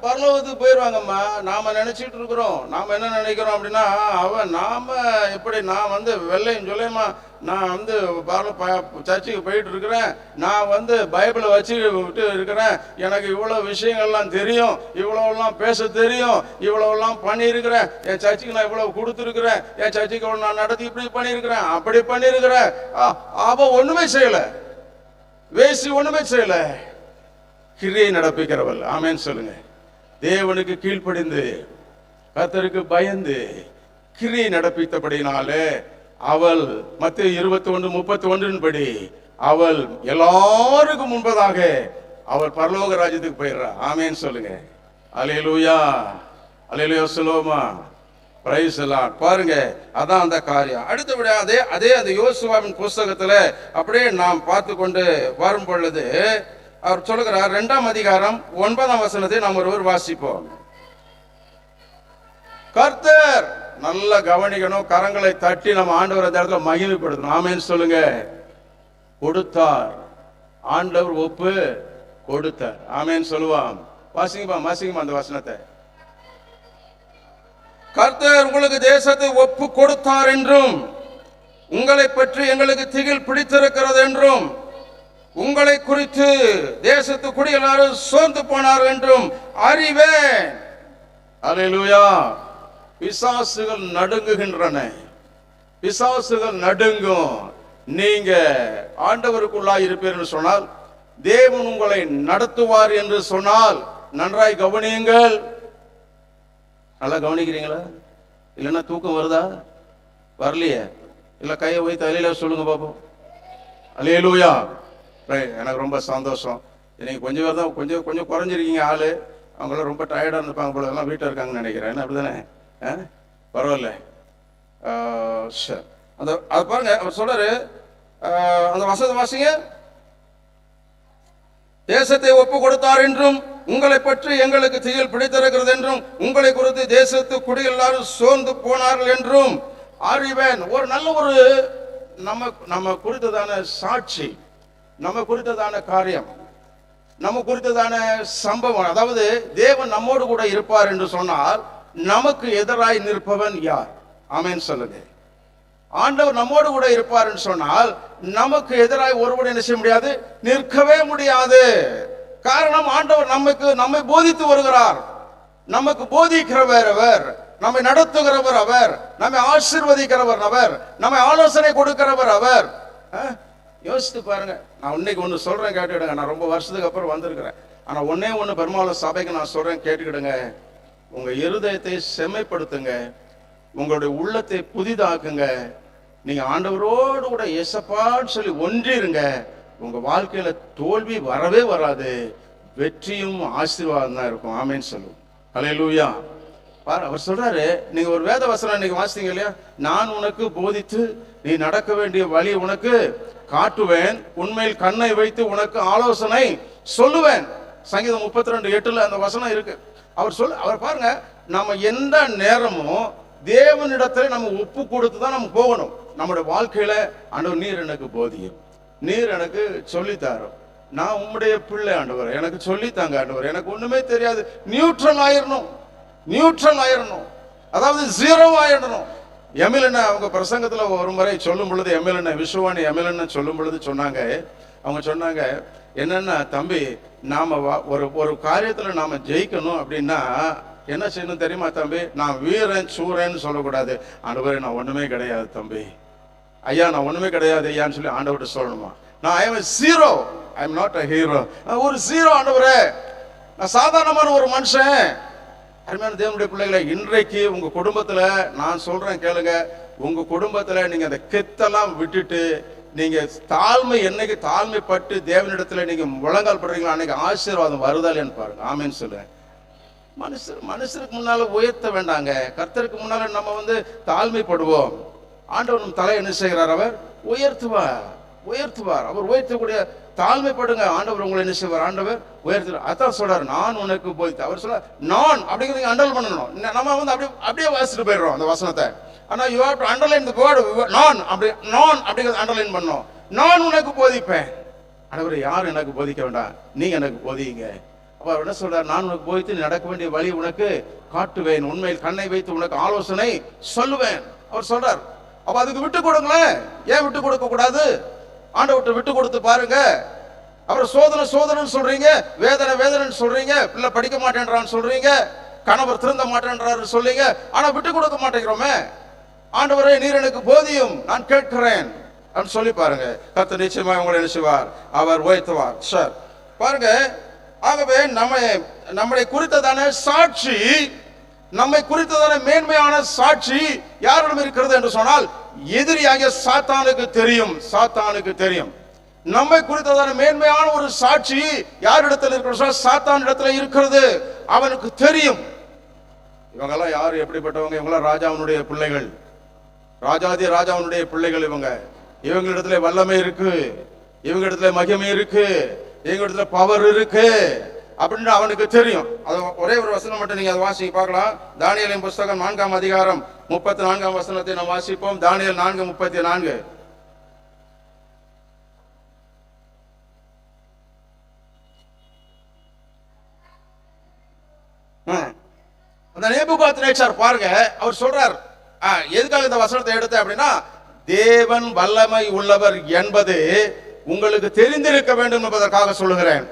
பரலோகத்துக்கு போயிடுவாங்கம்மா. நாம நினைச்சிட்டு இருக்கிறோம், நாம என்ன நினைக்கிறோம் அப்படின்னா, நாம எப்படி, நான் வெள்ளையும் சொல்லையுமா நான் சர்ச்சுக்கு போயிட்டு இருக்கிறேன், நான் பைபிளை வச்சு விட்டு இருக்கிறேன், எனக்கு இவ்வளவு விஷயங்கள்லாம் தெரியும், இவ்வளவுலாம் பேச தெரியும், இவ்வளவுலாம் பண்ணியிருக்கிறேன், என் சர்ச்சுக்கு நான் இவ்வளவு கொடுத்துருக்கிறேன், என் சர்ச்சுக்கு இவ்வளவு நான் நடத்தி இப்படி பண்ணியிருக்கிறேன், அப்படி பண்ணியிருக்கிறேன். அவ ஒண்ணுமே செய்யல, வேசி ஒண்ணுமே செய்யல, கிரியை நடப்பிக்கிறவள். ஆமென் சொல்லுங்க. தேவனுக்கு கீழ்ப்படிந்து கர்த்தருக்கு பயந்து கிரியை நடப்பித்தபடினாலே அவள் மத்தேயு 21:31 படி அவள் எல்லாருக்கும் முன்பதாக அவள் பரலோக ராஜ்யத்துக்கு போயிடுறா. ஆமென் சொல்லுங்க. அல்லேலூயா, அல்லேலூயா சொல்லுவோமா? Price the Lord. பாருங்க, அதான் அந்த காரியம். அடுத்தபடியாக அதே அந்த யோசுவாவின் புஸ்தகத்துல அப்படியே நாம் பார்த்து கொண்டு வரும் பொழுது அவர் சொல்லுகிறார், 2ஆம் அதிகாரம் 9ஆம் வசனத்தை நாம் ஒருவர் வாசிப்போம். கர்த்தர், நல்ல கவனிக்கணும், கரங்களை தட்டி நம்ம ஆண்டவர் அந்த இடத்துல மகிமைப்படுத்தணும். ஆமென் சொல்லுங்க. கொடுத்தார், ஆண்டவர் ஒப்பு கொடுத்தார். ஆமென் சொல்லுவான். வாசிங்கப்பா அந்த வசனத்தை. கர்த்தர் உங்களுக்கு தேசத்தை ஒப்பு கொடுத்தார் என்றும், உங்களை பற்றி எங்களுக்கு திகில் பிடித்திருக்கிறது என்றும், உங்களை குறித்து தேசத்து குடியெல்லாரும் சோர்ந்து போனார் என்றும் அறிவேன். அல்லேலூயா. பிசாசுகள் நடுங்குகின்றன, பிசாசுகள் நடுங்கும். நீங்க ஆண்டவருக்குள்ளாய் இருப்பீர்கள் சொன்னால், தேவன் உங்களை நடத்துவார் என்று சொன்னால், நன்றாய் கவனியுங்கள். நல்லா கவனிக்கிறீங்களா? இல்லைன்னா தூக்கம் வருதா? வரலையே? இல்ல கையை வைத்து அலையில சொல்லுங்க பாப்போம். அல்லேலூயா. எனக்கு ரொம்ப சந்தோஷம். இன்னைக்கு கொஞ்சம் பேர் தான் கொஞ்சம் குறைஞ்சிருக்கீங்க ஆளு. அவங்களாம் ரொம்ப டயர்டா இருப்பாங்க போல, எல்லாம் வீட்டில் இருக்காங்கன்னு நினைக்கிறேன். என்ன அப்படிதானே? பரவாயில்ல. அந்த அது பாருங்க, அவர் சொல்றாரு, அந்த வசனத்தை வாசிங்க. தேசத்தை ஒப்பு கொடுத்தார் என்றும், உங்களை பற்றி எங்களுக்கு திகில் பிடித்திருக்கிறது என்றும், உங்களை குறித்து தேசத்து குடி எல்லாரும் சோர்ந்து போனார்கள் என்றும் அறிவேன். ஒரு நல்ல ஒரு நம்ம குறித்ததான சாட்சி, நம்ம குறித்ததான காரியம், நம்ம குறித்ததான சம்பவம். அதாவது தேவன் நம்மோடு கூட இருப்பார் என்று சொன்னால், நமக்கு எதிராய் நிற்பவன் யார்? ஆமென் சொல்லுங்க. ஆண்டவர் நம்மோடு கூட இருப்பார் என்று சொன்னால், நமக்கு எதிராய் ஒருவன் என்ன செய்ய முடியாது? நிற்கவே முடியாது. காரணம், ஆண்டவர் நம்மை போதித்து வருகிறார். நமக்கு போதிக்கிறவர் அவர், நம்மை நடத்துகிறவர் அவர், நம்மை ஆசீர்வதிக்கிறவர் அவர், நம்மை ஆலோசனை கொடுக்கிறவர் அவர். யோசித்து பாருங்க. நான் இன்னைக்கு ஒன்று சொல்றேன், கேட்டுக்கிடுங்க. நான் ரொம்ப வருஷத்துக்கு அப்புறம் வந்திருக்கிறேன். ஆனா ஒன்னே ஒன்று பெரும்பாலும் சபைக்கு நான் சொல்றேன், கேட்டுக்கிடுங்க. உங்க இருதயத்தை செம்மைப்படுத்துங்க, உங்களுடைய உள்ளத்தை புதிதாக்குங்க. நீங்க ஆண்டவரோடு கூட ஏசப்பான்னு சொல்லி ஒன்றிருங்க. உங்க வாழ்க்கையில தோல்வி வரவே வராது, வெற்றியும் ஆசீர்வாதம் தான் இருக்கும். ஆமேன்னு சொல்லுவோம். ஹல்லேலூயா. அவர் சொல்றாரு, நீங்க ஒரு வேத வசனம் இன்னைக்கு வாசித்தீங்க இல்லையா? நான் உனக்கு போதித்து நீ நடக்க வேண்டிய வழி உனக்கு காட்டுவேன், உண்மையில் கண்ணை வைத்து உனக்கு ஆலோசனை சொல்லுவேன். சங்கீதம் 32:8 அந்த வசனம் இருக்கு. அவர் பாருங்க, நம்ம எந்த நேரமும் தேவனிடத்துல நம்ம ஒப்பு கொடுத்து தான் நம்ம போகணும். நம்முடைய வாழ்க்கையில ஆண்டவர், நீர் எனக்கு போதியும், நீர் எனக்கு சொல்லித்தாரும், நான் உம்முடைய பிள்ளை ஆண்டவர், எனக்கு சொல்லித்தாங்க ஆண்டவர், எனக்கு ஒண்ணுமே தெரியாது. நியூட்ரல் ஆயிரணும், நியூட்ரல் ஆயிரணும், அதாவது ஜீரோ ஆயிடணும். எமிலன அவங்க பிரசங்கத்துல ஒரு முறை சொல்லும் பொழுது, எமிலன விஸ்வானி எமிலன சொல்லும் பொழுது சொன்னாங்க, அவங்க சொன்னாங்க, என்னன்னா தம்பி, நாம ஒரு காரியத்துல நாம ஜெயிக்கணும் அப்படின்னா என்ன செய்யணும் தெரியுமா தம்பி? நான் வீரன் சூரன் சொல்லக்கூடாது. ஆண்டவரே நான் ஒண்ணுமே கிடையாது தம்பி, ஐயா நான் ஒண்ணுமே கிடையாது ஐயான்னு சொல்லி ஆண்டவர்கிட்ட சொல்லணுமா? நான் I am zero, I am not a hero. ஒரு ஜீரோ ஆண்டவரே, நான் சாதாரணமான ஒரு மனுஷன். அருமையான தேவனுடைய பிள்ளைகளை, இன்றைக்கு உங்க குடும்பத்துல நான் சொல்றேன் கேளுங்க, உங்க குடும்பத்துல நீங்க அந்த கெத்தெல்லாம் விட்டுட்டு நீங்க தாழ்மை, என்னைக்கு தாழ்மைப்பட்டு தேவனிடத்துல நீங்க முழங்கால் படுறீங்களோ அன்னைக்கு ஆசீர்வாதம் வருதாலேன்னு பாருங்க. ஆமேன்னு சொல்றேன். மனுஷருக்கு முன்னால உயர்த்த வேண்டாங்க, கர்த்தருக்கு முன்னால நம்ம தாழ்மைப்படுவோம். ஆண்டவர் நம் தலை என்ன செய்கிறார்? அவர் உயர்த்துவார், உயர்த்துவார். அவர் உயர்த்தக்கூடிய தாழ்மைப்படுங்க, ஆண்டவர் உங்களை என்ன செய்வார்? ஆண்டவர் உயர்த்துவார். அதான் சொல்றாரு, நான் உனக்கு போதித்து. அவர் சொல்ல நான் அப்படிங்கிறத அண்டர்லைன் பண்ணணும். நம்ம அப்படியே வாசிட்டு போயிடுறோம் அந்த வசனத்தை. ஆனா you have to underline the word நான். நான் அப்படிங்கிறத அண்டர்லைன் பண்ணணும். நான் உனக்கு போதிப்பேன். ஆண்டவர் யாரும் எனக்கு போதிக்க வேண்டாம், நீங்க எனக்கு போதிங்க. அவர் என்ன சொல்றார்? நான் உனக்கு போதித்து நடக்க வேண்டிய வழி உனக்கு காட்டுவேன், உண்மையில் கண்ணை வைத்து உனக்கு ஆலோசனை சொல்லுவேன். அவர் சொல்றார். அப்ப அதுக்கு விட்டு கொடுங்களேன். ஏன் விட்டு கொடுக்க கூடாது? ஆண்டவர்கிட்ட விட்டு கொடுத்து பாருங்க. அப்புறம் சோதனை சோதனைன்னு சொல்றீங்க, வேதனை வேதனைன்னு சொல்றீங்க, பிள்ளை படிக்க மாட்டேன்றான்னு சொல்றீங்க, கணவர் திருந்த மாட்டேன்றாரு சொல்றீங்க, ஆனா விட்டு கொடுக்க மாட்டேங்கிறோமே. ஆண்டவரே நீர் எனக்கு போதியும், நான் கேட்கிறேன் அப்படின்னு சொல்லி பாருங்க. கர்த்தர் நிச்சயமாக உங்களை என்ன செய்வார்? அவர் உயர்த்துவார். சார் பாருங்க. ஆகவே நம்மை குறித்ததான சாட்சி, நம்மை குறித்ததான மேன்மையான சாட்சி யாரிடம் இருக்கிறது என்று சொன்னால், எதிரியாகிய சாத்தானுக்கு தெரியும். சாத்தானுக்கு தெரியும். நம்மை குறித்ததான மேன்மையான ஒரு சாட்சி யாரிடத்தில் இருக்கிறது? சாத்தான் இடத்துல இருக்கிறது. அவனுக்கு தெரியும். இவங்கெல்லாம் யாரு, எப்படிப்பட்டவங்க? இவங்கெல்லாம் ராஜாவுடைய பிள்ளைகள், ராஜாதி ராஜாவுடைய பிள்ளைகள். இவங்களிடத்துல வல்லமை இருக்கு, இவங்க இடத்துல மகிமை இருக்கு, எங்க இடத்துல பவர் இருக்கு அப்படின்னு அவனுக்கு தெரியும். அது ஒரே ஒரு வசனம் மட்டும் நீங்க அதை வாசிக்க பார்க்கலாம். தானியேலின் புஸ்தகம் 4ஆம் அதிகாரம் 34ஆம் வசனத்தை நாம் வாசிப்போம். தானியேல் 4:34. அந்த நேபுகாத்நேச்சார் பாருங்க, அவர் சொல்றார், எதுக்காக இந்த வசனத்தை எடுத்த அப்படின்னா, தேவன் வல்லமை உள்ளவர் என்பது உங்களுக்கு தெரிந்திருக்க வேண்டும் என்பதற்காக சொல்லுகிறேன்.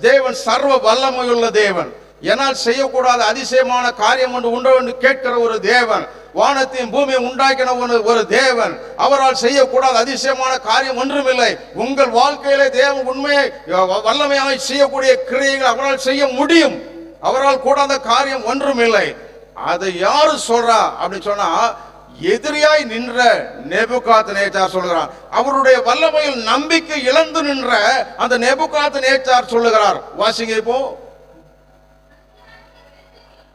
தேவன் சர்வ வல்லமையுள்ள தேவன், என்னால் செய்யக்கூடாத அதிசயமான காரியம் ஒன்று உண்டோ என்று கேட்கிற ஒரு தேவன், வானத்தையும் பூமியை உண்டாக்கின ஒரு தேவன், அவரால் செய்யக்கூடாத அதிசயமான காரியம் ஒன்றுமில்லை. உங்கள் வாழ்க்கையிலே தேவன் உண்மையை வல்லமையாக செய்யக்கூடிய கிரியைகள் அவரால் செய்ய முடியும். அவரால் கூடாத காரியம் ஒன்றுமில்லை. அதை யாரு சொல்றா அப்படின்னு சொன்னா, எதிரியாய் நின்ற நேபுகாத்நேச்சார் சொல்லுகிறார். அவருடைய வல்லமையில் நம்பிக்கை இழந்து நின்ற அந்த நேபுகாத்நேச்சார் சொல்லுகிறார். வாசிங்க. இப்போ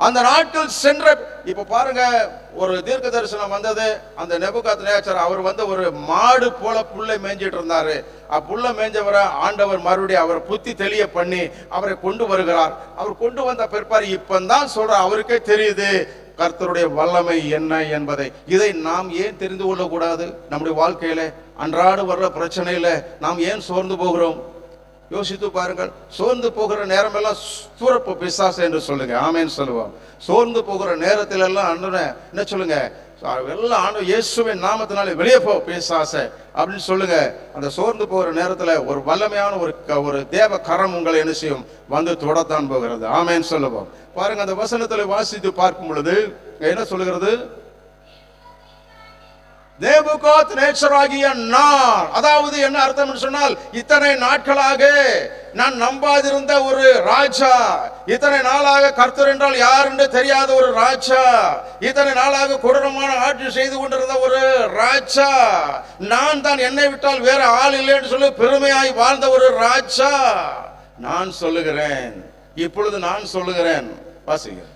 அந்த நாட்கள் சென்ற, இப்ப பாருங்க, ஒரு தீர்க்க தரிசனம் வந்தது. அந்த நேபுகாத்நேச்சார் அவர் ஒரு மாடு போல புல்லை மேய்ஞ்சிட்டு இருந்தாரு. புல்லை மேய்ஞ்சவரை ஆண்டவர் மறுபடியும் அவரை புத்தி தெளிய பண்ணி அவரை கொண்டு வருகிறார். அவர் கொண்டு வந்த பிற்பாடு இப்பதான் சொல்ற, அவருக்கே தெரியுது கர்த்தருடைய வல்லமை என்ன என்பதை. இதை நாம் ஏன் தெரிந்து கொள்ள கூடாது? நம்முடைய வாழ்க்கையில அன்றாடு வர்ற பிரச்சனையில நாம் ஏன் சோர்ந்து போகிறோம்? யோசித்து பாருங்கள். சோர்ந்து போகிற நேரம் எல்லாம் சூரப்பு பிசாசு என்று சொல்லுங்க. ஆமேன்னு சொல்லுவோம். சோர்ந்து போகிற நேரத்தில் எல்லாம் என்ன சொல்லுங்க? எல்லாம் ஆண்டு இயேசுவின் நாமத்தினாலே வெளியே போ பிசாசே அப்படின்னு சொல்லுங்க. அந்த சோர்ந்து போகிற நேரத்துல ஒரு வல்லமையான ஒரு தேவ கரம் உங்களை என்ன செய்யும், வந்து தொடத்தான் போகிறது. ஆமென் சொல்லுவோம். பாருங்க, அந்த வசனத்துல வாசித்து பார்க்கும் பொழுது என்ன சொல்லுகிறது? நேபுகாத்நேச்சராகிய நான், அதாவது என்ன அர்த்தம் சொன்னால், இத்தனை நாட்களாக நான் நம்பாதிருந்த ஒரு ராஜா, இத்தனை நாளாக கர்த்தர் என்றால் யார் என்று தெரியாத ஒரு ராஜா, இத்தனை நாளாக கொடூரமான ஆட்சி செய்து கொண்டிருந்த ஒரு ராஜா, நான் தான் என்னை விட்டால் வேற ஆள் இல்லை என்று சொல்லி பெருமையாய் வாழ்ந்த ஒரு ராஜா, நான் சொல்லுகிறேன், இப்பொழுது நான் சொல்லுகிறேன், வாசிக்கிறேன்,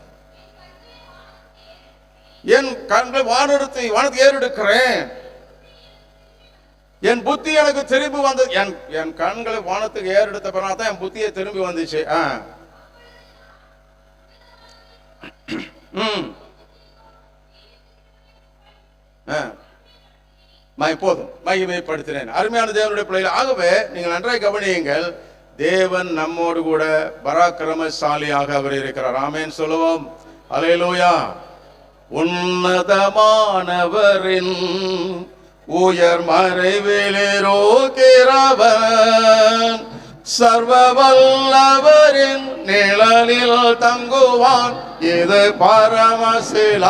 என் கண்களை வானத்தை ஏறெடுக்கிறேன், என் புத்தி எனக்கு திரும்பி வந்தது. என் கண்களை வானத்துக்கு ஏறெடுத்த பிறகு தான் என் புத்தியை திரும்பி வந்துச்சு. போதும், மகிமைப்படுத்தினேன். அருமையான தேவனுடைய பிள்ளைகள், ஆகவே நீங்கள் நன்றாய் கவனியுங்கள், தேவன் நம்மோடு கூட பராக்கிரமசாலியாக அவர் இருக்கிறார். ஆமென் சொல்லுவோம். அல்லேலூயா. உன்னதமானவரின் உயர் மறைவிலிருக்கிறவன் சர்வ வல்லவரின் நிழலில் தங்குவான், இது பரமசிலாக்கியமே.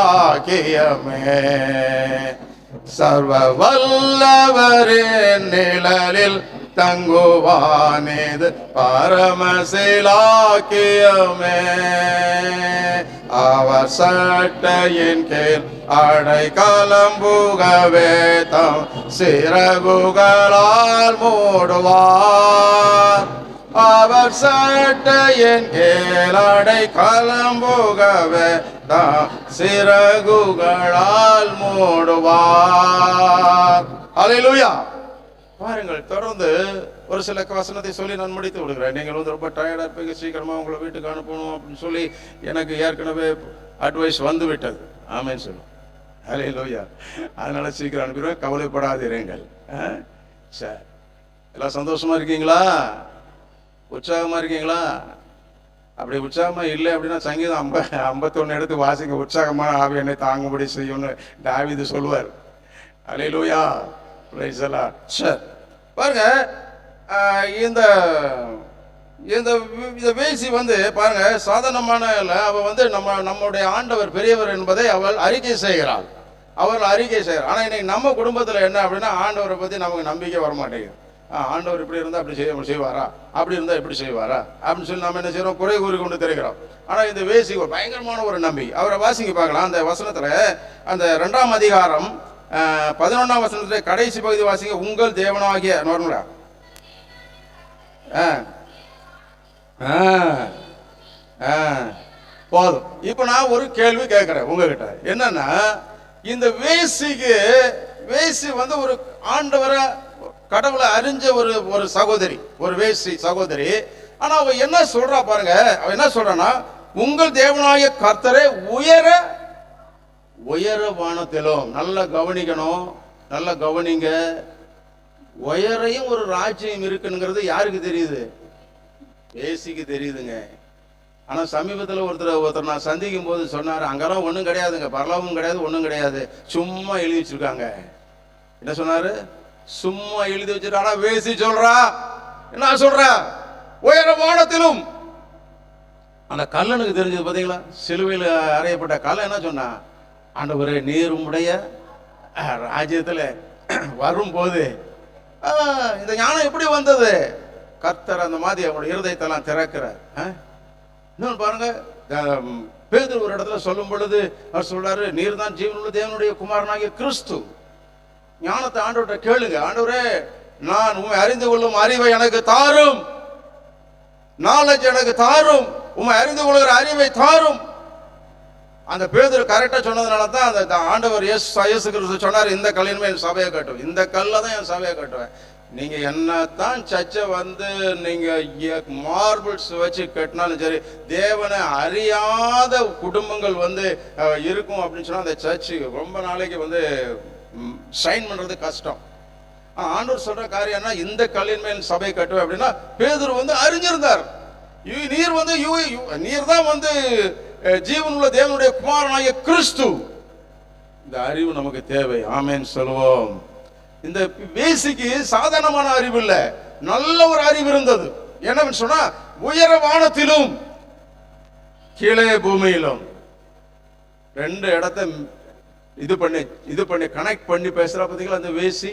சர்வ வல்லவரின் நிழலில் தங்குவான், இது பரமசிலாக்கியமே. அவர் சட்டையின் கீழ் அடைக்கலம் புகவே தம் சிறகுகளால் மூடுவார். அவர் சட்டையின் கீழ் அடைக்கலம் புகவே தம் சிறகுகளால் மூடுவார். அல்லேலூயா. பாருங்கள், தொடர்ந்து ஒரு சில வசனத்தை சொல்லி நான் முடித்து விடுகிறேன். நீங்கள் வந்து ரொம்ப டயர்டா இருப்பீங்க, சீக்கிரமா உங்களை வீட்டுக்கு அனுப்பணும் அப்படின்னு சொல்லி எனக்கு ஏற்கனவே அட்வைஸ் வந்து விட்டது. ஆமென் சொல்லுவோம். அல்லேலூயா. அதனால சீக்கிரம் அனுப்பிடுவேன், கவலைப்படாதீர்கள். சரி, எல்லாம் சந்தோஷமா இருக்கீங்களா? உற்சாகமா இருக்கீங்களா? அப்படி உற்சாகமா இல்லை அப்படின்னா சங்கீதம் 51 எடுத்து வாசிங்க. உற்சாகமான ஆவி என்னை தாங்கும்படி செய்யும்னு தாவீது சொல்லுவார். அல்லேலூயா. சரி, பாருங்க, இந்த வேசி வந்து பாருங்க சாதாரணமான அவ வந்து நம்முடைய ஆண்டவர் பெரியவர் என்பதை அவள் அறிக்கை செய்கிறாள். ஆனா இன்னைக்கு நம்ம குடும்பத்துல என்ன அப்படின்னா, ஆண்டவரை பத்தி நமக்கு நம்பிக்கை வர மாட்டேங்குது. ஆண்டவர் இப்படி இருந்தா அப்படி செய்வாரா, அப்படி இருந்தா இப்படி செய்வாரா அப்படின்னு சொல்லி நம்ம என்ன செய்யறோம், குறை கூறி கொண்டு தெரிகிறோம். ஆனா இந்த வேசி ஒரு பயங்கரமான ஒரு நம்பி. அவரை வாசிங்க பார்க்கலாம். அந்த வசனத்துல அந்த 2ஆம் அதிகாரம் 11ஆம் வசனத்துல கடைசி பகுதி வாசிங்க. உங்கள் தேவனாகிய நார்மலா போதும். இப்ப நான் ஒரு கேள்வி கேட்கிறேன் உங்ககிட்ட. என்னன்னா, இந்த வேசி வந்து ஒரு ஆண்டவரை கடவுளை அறிஞ்ச ஒரு சகோதரி, ஒரு வேசி சகோதரி. ஆனா அவ என்ன சொல்றா பாருங்க. அவ என்ன சொல்றான்னா, உங்கள் தேவனாகிய கர்த்தரை உயர வானத்திலும். நல்லா கவனிக்கணும், நல்லா கவனிங்க. உயரையும் ஒரு ராஜ்யம் இருக்குங்கிறது யாருக்கு தெரியுது? வேசிக்கு தெரியுதுங்க. ஆனா சமீபத்தில் ஒருத்தர் நான் சந்திக்கும் போது சொன்னாரு, அங்கெல்லாம் ஒண்ணும் கிடையாதுங்க, பரலோகமும் கிடையாது, ஒண்ணும் கிடையாது, சும்மா எழுதி வச்சிருக்காங்க. என்ன சொன்னாரு? சும்மா எழுதி வச்சிருக்கா. ஆனா வேசி சொல்றா, என்ன சொல்றா? உயர வானத்திலும். அந்த கல்லனுக்கு தெரிஞ்சது பாத்தீங்களா? சிலுவையில் அறையப்பட்ட கல்லன் என்ன சொன்னா, ஆண்டவரே நீர் உம்முடைய ராஜ்யத்துல வரும்போது இந்த ஞானம் எப்படி வந்தது? கர்த்தர் அந்த மாதிரி அவங்களுடைய இருதயத்தெல்லாம் திறக்கிறார். இன்னொன்று பாருங்க, பேதுரு ஒரு இடத்துல சொல்லும் பொழுது அவர் சொல்றாரு, நீர் தான் ஜீவனுள்ள தேவனுடைய குமாரனாகிய கிறிஸ்து. ஞானத்தை ஆண்டவர்கிட்ட கேளுங்க. ஆண்டவரே, நான் உம்மை அறிந்து கொள்ளும் அறிவை எனக்கு தாரும், நாலேஜ் எனக்கு தாரும், உம்மை அறிந்து கொள்கிற அறிவை தாரும். அந்த பேதுரு கரெக்டா சொன்னதுனால தான் அந்த ஆண்டவர் இயேசு கிறிஸ்து சொன்னார், இந்த கல்லின்மே என் சபையை கட்டுவேன், இந்த கல்ல தான் என் சபையை கட்டுவேன். நீங்க என்னத்தான் சர்ச்சை வந்து நீங்க மார்பிள்ஸ் வச்சு கட்டினாலும் சரி, தேவனை அறியாத குடும்பங்கள் வந்து இருக்கும் அப்படின்னு சொன்னா அந்த சர்ச்சு ரொம்ப நாளைக்கு வந்து ஷைன் பண்றது கஷ்டம். ஆண்டவர் சொல்ற காரியம்னா, இந்த கல்லின் மேல் சபை கட்டுவேன் அப்படின்னா, பேதுரு வந்து அறிஞ்சிருந்தார். நீர் தான் வந்து ஜீவனுள்ள தேவனுடைய குமாரனாகிய கிறிஸ்து. இந்த அறிவு நமக்கு தேவை. ஆமென் சொல்லுவோம். இந்த வேசிக்கு சாதாரணமான அறிவு இல்ல, நல்ல ஒரு அறிவு இருந்தது. என்னன்னு சொன்னா, உயர வானத்திலும் கீழே பூமியிலும் ரெண்டு இடத்தை இது பண்ணி கனெக்ட் பண்ணி பேசுறா பார்த்தீங்களா அந்த வேசி.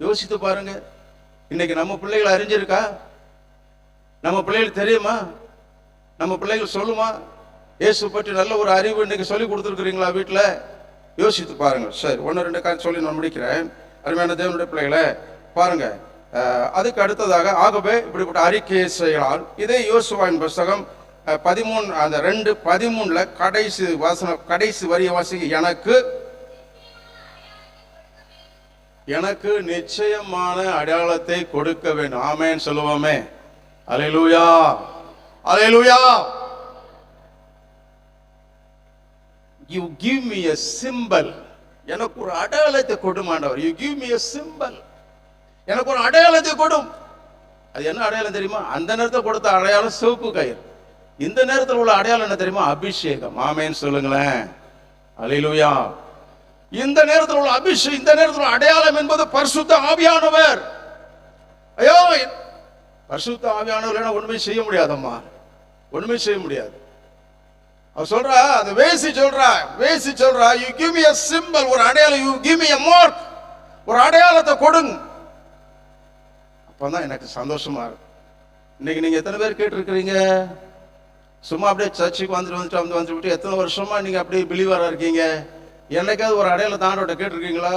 யோசித்து பாருங்க. இன்னைக்கு நம்ம பிள்ளைகள் அறிஞ்சிருக்கா? நம்ம பிள்ளைகள் தெரியுமா? நம்ம பிள்ளைகள் சொல்லுமா? இயேசு பற்றி நல்ல ஒரு அறிவு இன்னைக்கு சொல்லி கொடுத்துருக்குறீங்களா வீட்டில்? யோசித்து பாருங்க. சரி, ஒன்று ரெண்டு காரணம் சொல்லி நான் முடிக்கிறேன். அருமையான தேவனுடைய பிள்ளைகளை பாருங்க. அதுக்கு அடுத்ததாக, ஆகவே இப்படிப்பட்ட அறிக்கையை செய்யலாம். இதே யோசுவாவின் புஸ்தகம் 13 அந்த 2:13 கடைசி வரிய வாசிக்க, எனக்கு நிச்சயமான அடையாளத்தை கொடுக்க வேண்டும். ஆமென் சொல்லுவோமே. அல்லேலூயா, அல்லேலூயா. You give me a symbol. எனக்கு ஒரு அடையாளத்தை கொடும் ஆண்டவர். You give me a symbol. எனக்கு ஒரு அடையாளத்தை கொடும். அது என்ன அடையாளம் தெரியுமா? அந்த நேரத்தில் கொடுத்த அடையாளம் சிவப்பு கயிறு. இந்த நேரத்தில் உள்ள அடையாளம் என்ன தெரியுமா? அபிஷேகம். ஆமென் சொல்லுங்களேன். அல்லேலூயா. இந்த நேரத்தில் உள்ள அபிஷேகம், இந்த நேரத்தில் உள்ள அடையாளம் என்பது பரிசுத்த ஆவியானவர். ஐயோ, பரிசுத்த ஆவியானவர் ஒண்ணுமே செய்ய முடியாதம்மா, ஒண்ணுமே செய்ய முடியாது. அவர் சொல்றா, அந்த வேசி சொல்றா, you give me a symbol, ஒரு அடையாளம், you give me a mark, ஒரு அடையாளத்தை கொடுங்க. அப்பதான் எனக்கு சந்தோஷமா இருக்கு. இன்னைக்கு நீங்க எத்தனை பேர் கேட்டிருக்கிறீங்க? சும்மா அப்படியே சர்ச்சுக்கு வந்துட்டு எத்தனை வருஷமா நீங்க அப்படியே பிலீவரா இருக்கீங்க? என்னைக்காவது ஒரு அடையாளத்தை ஆண்டவர்கிட்ட கேட்டிருக்கீங்களா?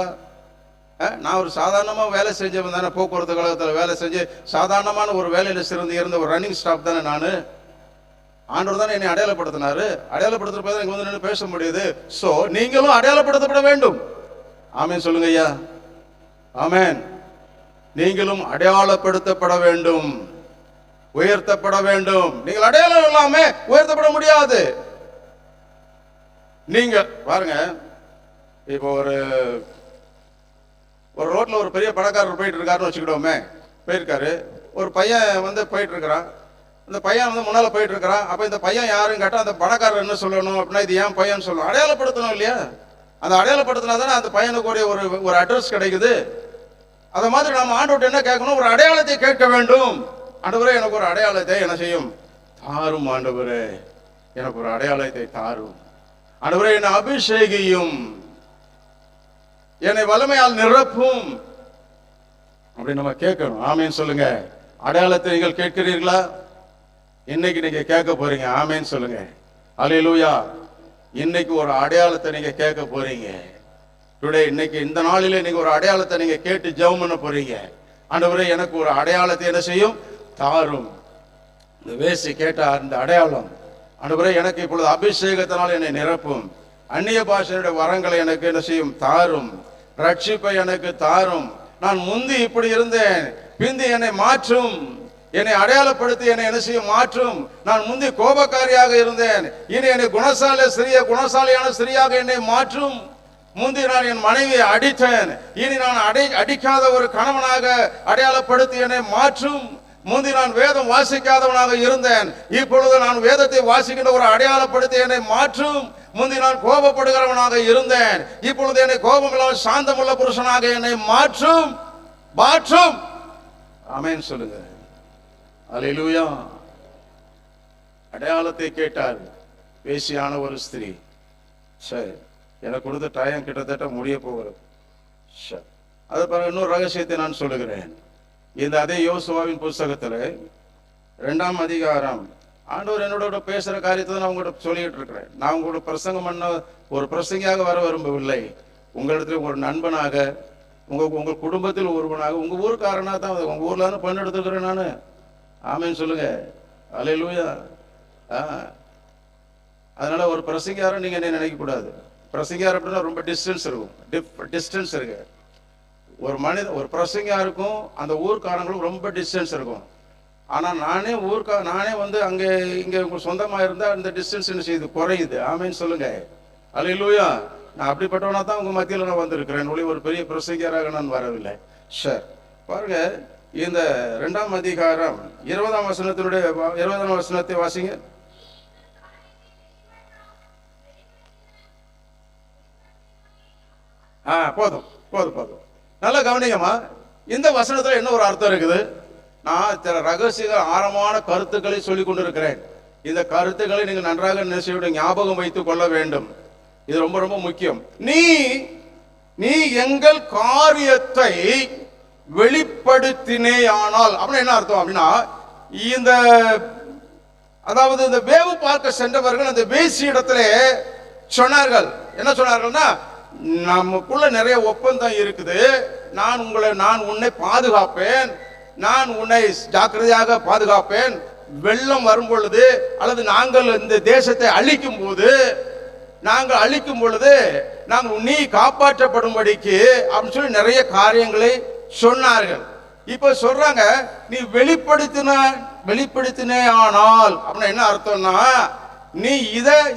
நான் ஒரு சாதாரணமா வேலை செஞ்சவன் தானே, போக்குவரத்து கழகத்தில் வேலை செஞ்சு சாதாரணமான ஒரு வேலையில இருந்த ஒரு ரன்னிங் ஸ்டாப் தானே நானு. ஆண்டவர் தானே என்னை அடையாளப்படுத்தினாரு. அடையாளப்படுத்துறப்ப தான் வந்து நின்று பேச முடியுது. சோ நீங்களும் அடையாளப்படுத்தப்பட வேண்டும். ஆமென் சொல்லுங்க ஐயா. ஆமென். நீங்களும் அடையாளப்படுத்தப்பட வேண்டும், உயர்த்தப்பட வேண்டும். நீங்கள் அடையாளம் இல்லாம உயர்த்தப்பட முடியாது. நீங்க பாருங்க, இப்போ ஒரு ரோட்ல ஒரு பெரிய பணக்காரர் போயிட்டு இருக்காருன்னு வச்சுக்கிட்டோமே. போயிருக்காரு, ஒரு பையன் வந்து போயிட்டு இருக்கிறான். அந்த பையன் வந்து முன்னால போயிட்டு இருக்கிறான். அப்ப இந்த பையன் யாருன்னு கேட்டா, அந்த பணக்காரர் என்ன சொல்லணும் அப்படின்னா, இது ஏன் பையன் சொல்லணும். அடையாளப்படுத்தணும் இல்லையா? அந்த அடையாளப்படுத்தினா தானே அந்த பையனுக்கு ஒரு அட்ரஸ் கிடைக்குது. அத மாதிரி நம்ம ஆண்டவர்கிட்ட என்ன கேட்கணும்? ஒரு அடையாளத்தை கேட்க வேண்டும். ஆண்டவரே, எனக்கு ஒரு அடையாளத்தை என்ன செய்யும் தாரும். ஆண்டவரே, எனக்கு ஒரு அடையாளத்தை தாரும். ஆண்டவரே, என்னை அபிஷேகியும், என்னை வல்லமையால் நிரப்பும் அப்படி நம்ம கேட்கணும். ஆமேன் சொல்லுங்க. அடையாளத்தை நீங்கள் கேட்கிறீர்களா? இன்னைக்கு நீங்க கேட்க போறீங்க. ஆமேன் சொல்லுங்க. அல்லேலூயா. இன்னைக்கு ஒரு அடையாளத்தை நீங்க கேட்க போறீங்க. டுடே, இன்னைக்கு இந்த நாளிலே நீங்க ஒரு அடையாளத்தை நீங்க கேட்டு ஜெபம் பண்ண போறீங்க. ஆண்டவரே, எனக்கு ஒரு அடையாளத்தை என்ன செய்யும் தாரும். இந்த வேசி கேட்டார் இந்த அடையாளம். ஆண்டவரே, எனக்கு இப்பொழுது அபிஷேகத்தினால் என்னை நிரப்பும், அந்நிய பாஷையுடைய வரங்களை எனக்கு என்ன செய்யும் தாரும், ரட்சிப்பை எனக்கு தாரும். நான் முந்தி இப்படி இருந்தேன், பிந்தி என்னை மாற்றும், என்னை அடையாளப்படுத்தி என்னை என்ன செய்யும் மாற்றும். நான் முந்தி கோபக்காரியாக இருந்தேன், இனி என்னை குணசாலியான ஸ்திரீயாக என்னை மாற்றும். முந்தி நான் என் மனைவியை அடித்தேன், இனி நான் அடிக்காத ஒரு கணவனாக அடையாளப்படுத்தி என்னை மாற்றும். முந்தி நான் வேதம் வாசிக்காதவனாக இருந்தேன், இப்பொழுது நான் வேதத்தை வாசிக்கின்ற ஒரு அடையாளப்படுத்தி என்னை மாற்றும். முந்தி நான் கோபப்படுகிறவனாக இருந்தேன், இப்பொழுது என்னை கோபமில்லாமல் சாந்தமுள்ள புருஷனாக என்னை மாற்றும். ஆமென் சொல்லுங்க. அல்லேலூயா. அடையாளத்தை கேட்டார் வேசியான ஒரு ஸ்திரீ. சரி, எனக்கு கொடுத்த டைம் கிட்டத்தட்ட முடிய போகிறது. அது பிறகு இன்னொரு ரகசியத்தை நான் சொல்லுகிறேன். இந்த அதே யோசுவாவின் புஸ்தகத்துல 2ஆம் அதிகாரம், ஆண்டவர் என்னோட பேசுற காரியத்தை நான் உங்கள்கிட்ட சொல்லிட்டு இருக்கிறேன். நான் உங்களோட பிரசங்கம் பண்ண ஒரு பிரசங்கியாக வர விரும்பவில்லை. உங்களிடத்துல ஒரு நண்பனாக, உங்க குடும்பத்தில் ஒருவனாக, உங்க ஊருக்காரனா தான். உங்க ஊர்ல தானே பண்ண எடுத்துக்கிறேன் நானு. ஆமேன்னு சொல்லுங்க. அல்லேலூயா. அதனால ஒரு பிரசங்கியார நீங்க என்ன நினைக்க கூடாது. பிரசங்கியார் அப்படின்னா ரொம்ப டிஸ்டன்ஸ் இருக்கு. ஒரு பிரசங்கியாருக்கும் அந்த ஊர்க்காரங்களும் ரொம்ப டிஸ்டன்ஸ் இருக்கும். ஆனா நானே வந்து இங்க சொந்தமா இருந்தா இந்த டிஸ்டன்ஸ் என்ன செய்யுது, குறையுது. ஆமேன்னு சொல்லுங்க. அல்லேலூயா. நான் அப்படிப்பட்டவனா தான் உங்க மத்தியில் நான் வந்திருக்கிறேன். ஒளி ஒரு பெரிய பிரசங்கியராக நான் வரவில்லை. சார் பாருங்க, இந்த 2ஆம் அதிகாரம் 20ஆம் வசனத்தை வாசிங்க. போதும் போதும் போதும். நல்லா கவனிங்கம்மா. இந்த வசனத்துல என்ன ஒரு அர்த்தம் இருக்குது? நான் சில ரகசிய ஆழமான கருத்துக்களை சொல்லிக் கொண்டிருக்கிறேன். இந்த கருத்துக்களை நீங்கள் நன்றாக ஞாபகம் வைத்துக் கொள்ள வேண்டும். இது ரொம்ப ரொம்ப முக்கியம். நீ எங்கள் காரியத்தை வெளிப்படுத்தினேயானால் அப்படின்னு என்ன அர்த்தம் அப்படின்னா, இந்த அதாவது இந்த வேவு பார்க்க சென்றவர்கள் அந்த வேசி இடத்திலே சொன்னார்கள். என்ன சொன்னார்கள்னா, நமக்குள்ள நிறைய ஒப்பந்தம் இருக்குது. நான் உன்னை பாதுகாப்பேன், நான் உன்னை ஜாக்கிரதையாக பாதுகாப்பேன். வெள்ளம் வரும் பொழுது அல்லது நாங்கள் இந்த தேசத்தை அழிக்கும் பொழுது நீ காப்பாற்றப்படும்படிக்கு அப்படின்னு சொல்லி நிறைய காரியங்களை சொன்னார்கள். இப்ப சொல்றாங்க, நீ வெளிப்படுத்தினே ஆனால் அப்படின்னா என்ன அர்த்தம்னா, நீ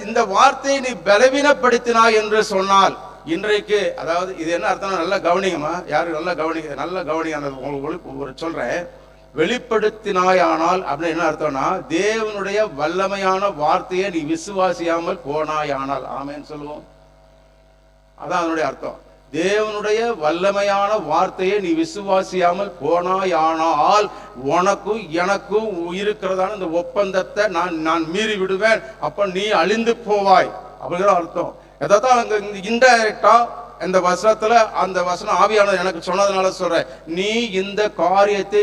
இந்த வார்த்தையை நீ பலவீனப்படுத்தினாய் என்று சொன்னால் இன்றைக்கு, அதாவது இது என்ன அர்த்தம் நல்லா கவனிங்கம்மா. யாரு நல்லா கவனிங்க உங்களுக்கு சொல்றேன். வெளிப்படுத்தினாயானால் அப்படின்னு என்ன அர்த்தம்னா, தேவனுடைய வல்லமையான வார்த்தையை நீ விசுவாசியாமல் போனாயானால். ஆமேன்னு சொல்லுவோம். அதான் அதனுடைய அர்த்தம். தேவனுடைய வல்லமையான வார்த்தையை நீ விசுவாசியாமல் போனாயானால் உனக்கும் எனக்கும் இருக்கிறதான இந்த ஒப்பந்தத்தை நான் மீறி விடுவேன். அப்ப நீ அழிந்து போவாய் அப்படிங்கிற அர்த்தம். எதான் அங்க இன்டைரக்டா இந்த வசனத்துல அந்த வசனம் ஆவியானது எனக்கு சொன்னதுனால சொல்றேன். நீ இந்த காரியத்தை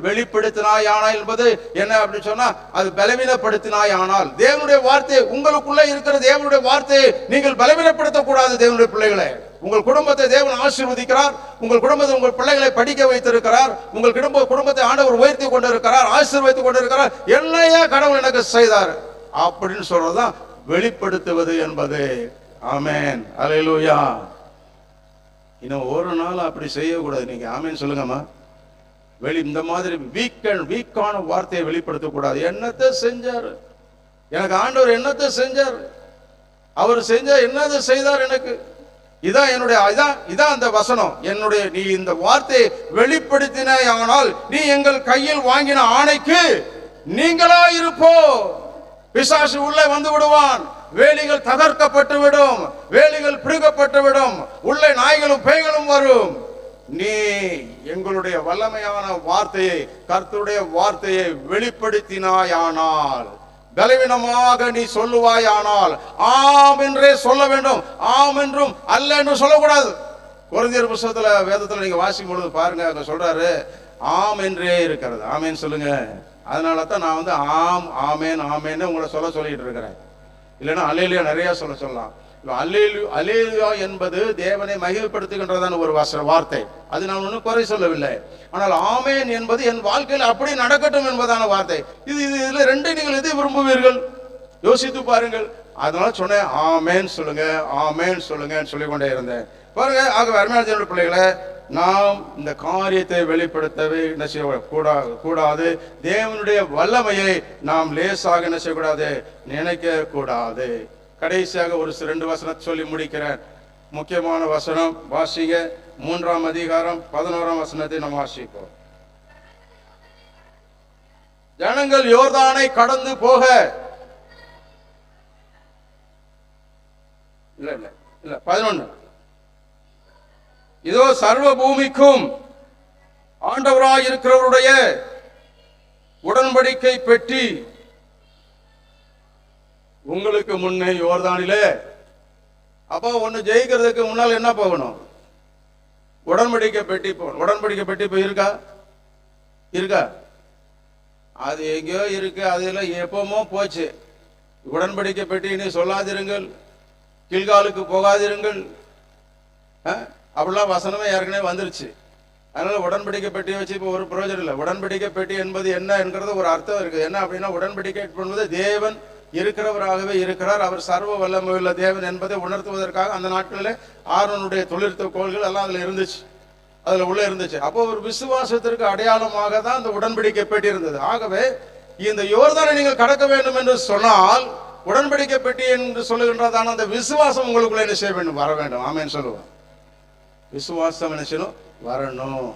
வெளிப்படுத்தினாயானால் என்பது என்ன அப்படின்னு சொன்னா, அது பலவீனப்படுத்தினாயானால். தேவனுடைய வார்த்தை உங்களுக்குள்ள இருக்கிற தேவனுடைய வார்த்தையை நீங்கள் பலவீனப்படுத்தக்கூடாது. தேவனுடைய பிள்ளைகளை, உங்கள் குடும்பத்தை தேவன் ஆசீர்வதிக்கிறார். உங்கள் குடும்பத்தை, உங்கள் பிள்ளைகளை படிக்க வைத்திருக்கிறார். உங்கள் குடும்பத்தை ஆண்டவர் உயர்த்தி கொண்டிருக்கிறார், ஆசீர்வதித்துக் கொண்டிருக்கிறார். என்னையா கடவுள் எனக்கு செய்தார் அப்படின்னு சொல்றதுதான் வெளிப்படுத்துவது என்பது. ஆமென், அல்லேலூயா. இன்னும் ஒரு நாள் அப்படி செய்யக்கூடாது. நீங்க ஆமென் சொல்லுங்கம்மா. இந்த மாதிரி வீக்கான வார்த்தையை வெளிப்படுத்தக்கூடாது. என்னத்தை செஞ்சாரு எனக்கு ஆண்டவர், என்னத்தை செஞ்சார் அவர், என்னதை செய்தார் எனக்கு, இதான் என்னுடைய இதான் அந்த வசனம். நீ இந்த வார்த்தையை வெளிப்படுத்தினால் நீ எங்கள் கையில் வாங்கின ஆணைக்கு நீங்களா இருப்போ. பிசாசு உள்ளே வந்து விடுவான், வேலிகள் தகர்க்கப்பட்டு விடும், வேலிகள் பிடுங்கப்பட்டு விடும், உள்ளே நாய்களும் பேய்களும் வரும். நீ எங்களுடைய வல்லமையான வார்த்தையை, கர்த்தருடைய வார்த்தையை வெளிப்படுத்தினாயானால், பலவீனமாக நீ சொல்லுவாயானால் ஆம் என்றே சொல்ல வேண்டும். ஆம் என்றும் அல்ல என்று சொல்லக்கூடாது. கொரிந்தியர் புத்தகத்துல வேதத்துல நீங்க வாசிக்கும் பொழுது பாருங்க, அங்க சொல்றாரு ஆம் என்றே இருக்கிறது. ஆமேன்னு சொல்லுங்க. அதனால தான் நான் ஆம் ஆமேன் ஆமேன்னு உங்களை சொல்லிட்டு இருக்கிறேன். இல்லைன்னா அல்லேலூயா நிறைய சொல்லலாம். அல்லேலூயா என்பது தேவனை மகிழ்ப்படுத்துகின்றதான ஒரு வார்த்தை. அது நான் ஒன்றும் குறை சொல்லவில்லை. ஆனால் ஆமேன் என்பது என் வாழ்க்கையில் அப்படி நடக்கட்டும் என்பதான வார்த்தை. இதுல ரெண்டை நீங்கள் எதை விரும்புவீர்கள் யோசித்து பாருங்கள். அதனால சொன்னேன் ஆமேன் சொல்லுங்க, ஆமேன் சொல்லுங்கன்னு சொல்லிக்கொண்டே இருந்தேன். பாருங்க, ஆகவே அருமையான தேவனுடைய பிள்ளைகளை, நாம் இந்த காரியத்தை வெளிப்படுத்தவே என்ன செய்யக்கூடாது. தேவனுடைய வல்லமையை நாம் லேசாக என்ன செய்யக்கூடாது, நினைக்க கூடாது. கடைசியாக ஒரு 2 வசனத்தை சொல்லி முடிக்கிறேன். முக்கியமான வசனம் வாசிங்க. 3ஆம் அதிகாரம் 11ஆம் வசனத்தை நாம் வாசிப்போம். ஜனங்கள் யோர்தானை கடந்து போக, இல்ல 11, இதோ சர்வ பூமிக்கும் ஆண்டவராய் இருக்கிறவருடைய உடன்படிக்கை பெட்டி உங்களுக்கு முன்னே யோர்தானிலே. அப்போ ஒண்ணு ஜெயிக்கிறதுக்கு முன்னால் என்ன போகணும், உடன்படிக்கை பெட்டி போகணும். உடன்படிக்கை பெட்டி போய் இருக்கா? அது எங்கேயோ இருக்கு, அதெல்லாம் எப்பவுமோ போச்சு. உடன்படிக்கை பெட்டி நீ சொல்லாதிருங்கள், கில்காலுக்கு போகாதிருங்கள், அப்படிலாம் வசனமே ஏற்கனவே வந்துருச்சு. அதனால உடன்படிக்கை பெட்டியை வச்சு இப்போ ஒரு பிரயோஜனம் இல்லை. உடன்படிக்கை பெட்டி என்பது என்ன என்கிறது ஒரு அர்த்தம் இருக்குது. என்ன அப்படின்னா, உடன்படிக்கை என்பது தேவன் இருக்கிறவராகவே இருக்கிறார், அவர் சர்வ வல்லமையுள்ள தேவன் என்பதை உணர்த்துவதற்காக அந்த நாட்களில் ஆரோனுடைய தொழிற்துவ கோள்கள் எல்லாம் அதுல இருந்துச்சு, அதுல உள்ள இருந்துச்சு. அப்போ ஒரு விசுவாசத்திற்கு அடையாளமாக தான் அந்த உடன்படிக்கை பெட்டி இருந்தது. ஆகவே இந்த யோர்தானை நீங்கள் கடக்க வேண்டும் என்று சொன்னால், உடன்படிக்கை பெட்டி என்று சொல்லுகின்றதான அந்த விசுவாசம் உங்களுக்குள்ள என்ன செய்ய வேண்டும், வர வேண்டும். ஆமேன்னு சொல்லுவோம். விசுவாசம் என்ன செய்யணும், வரணும்.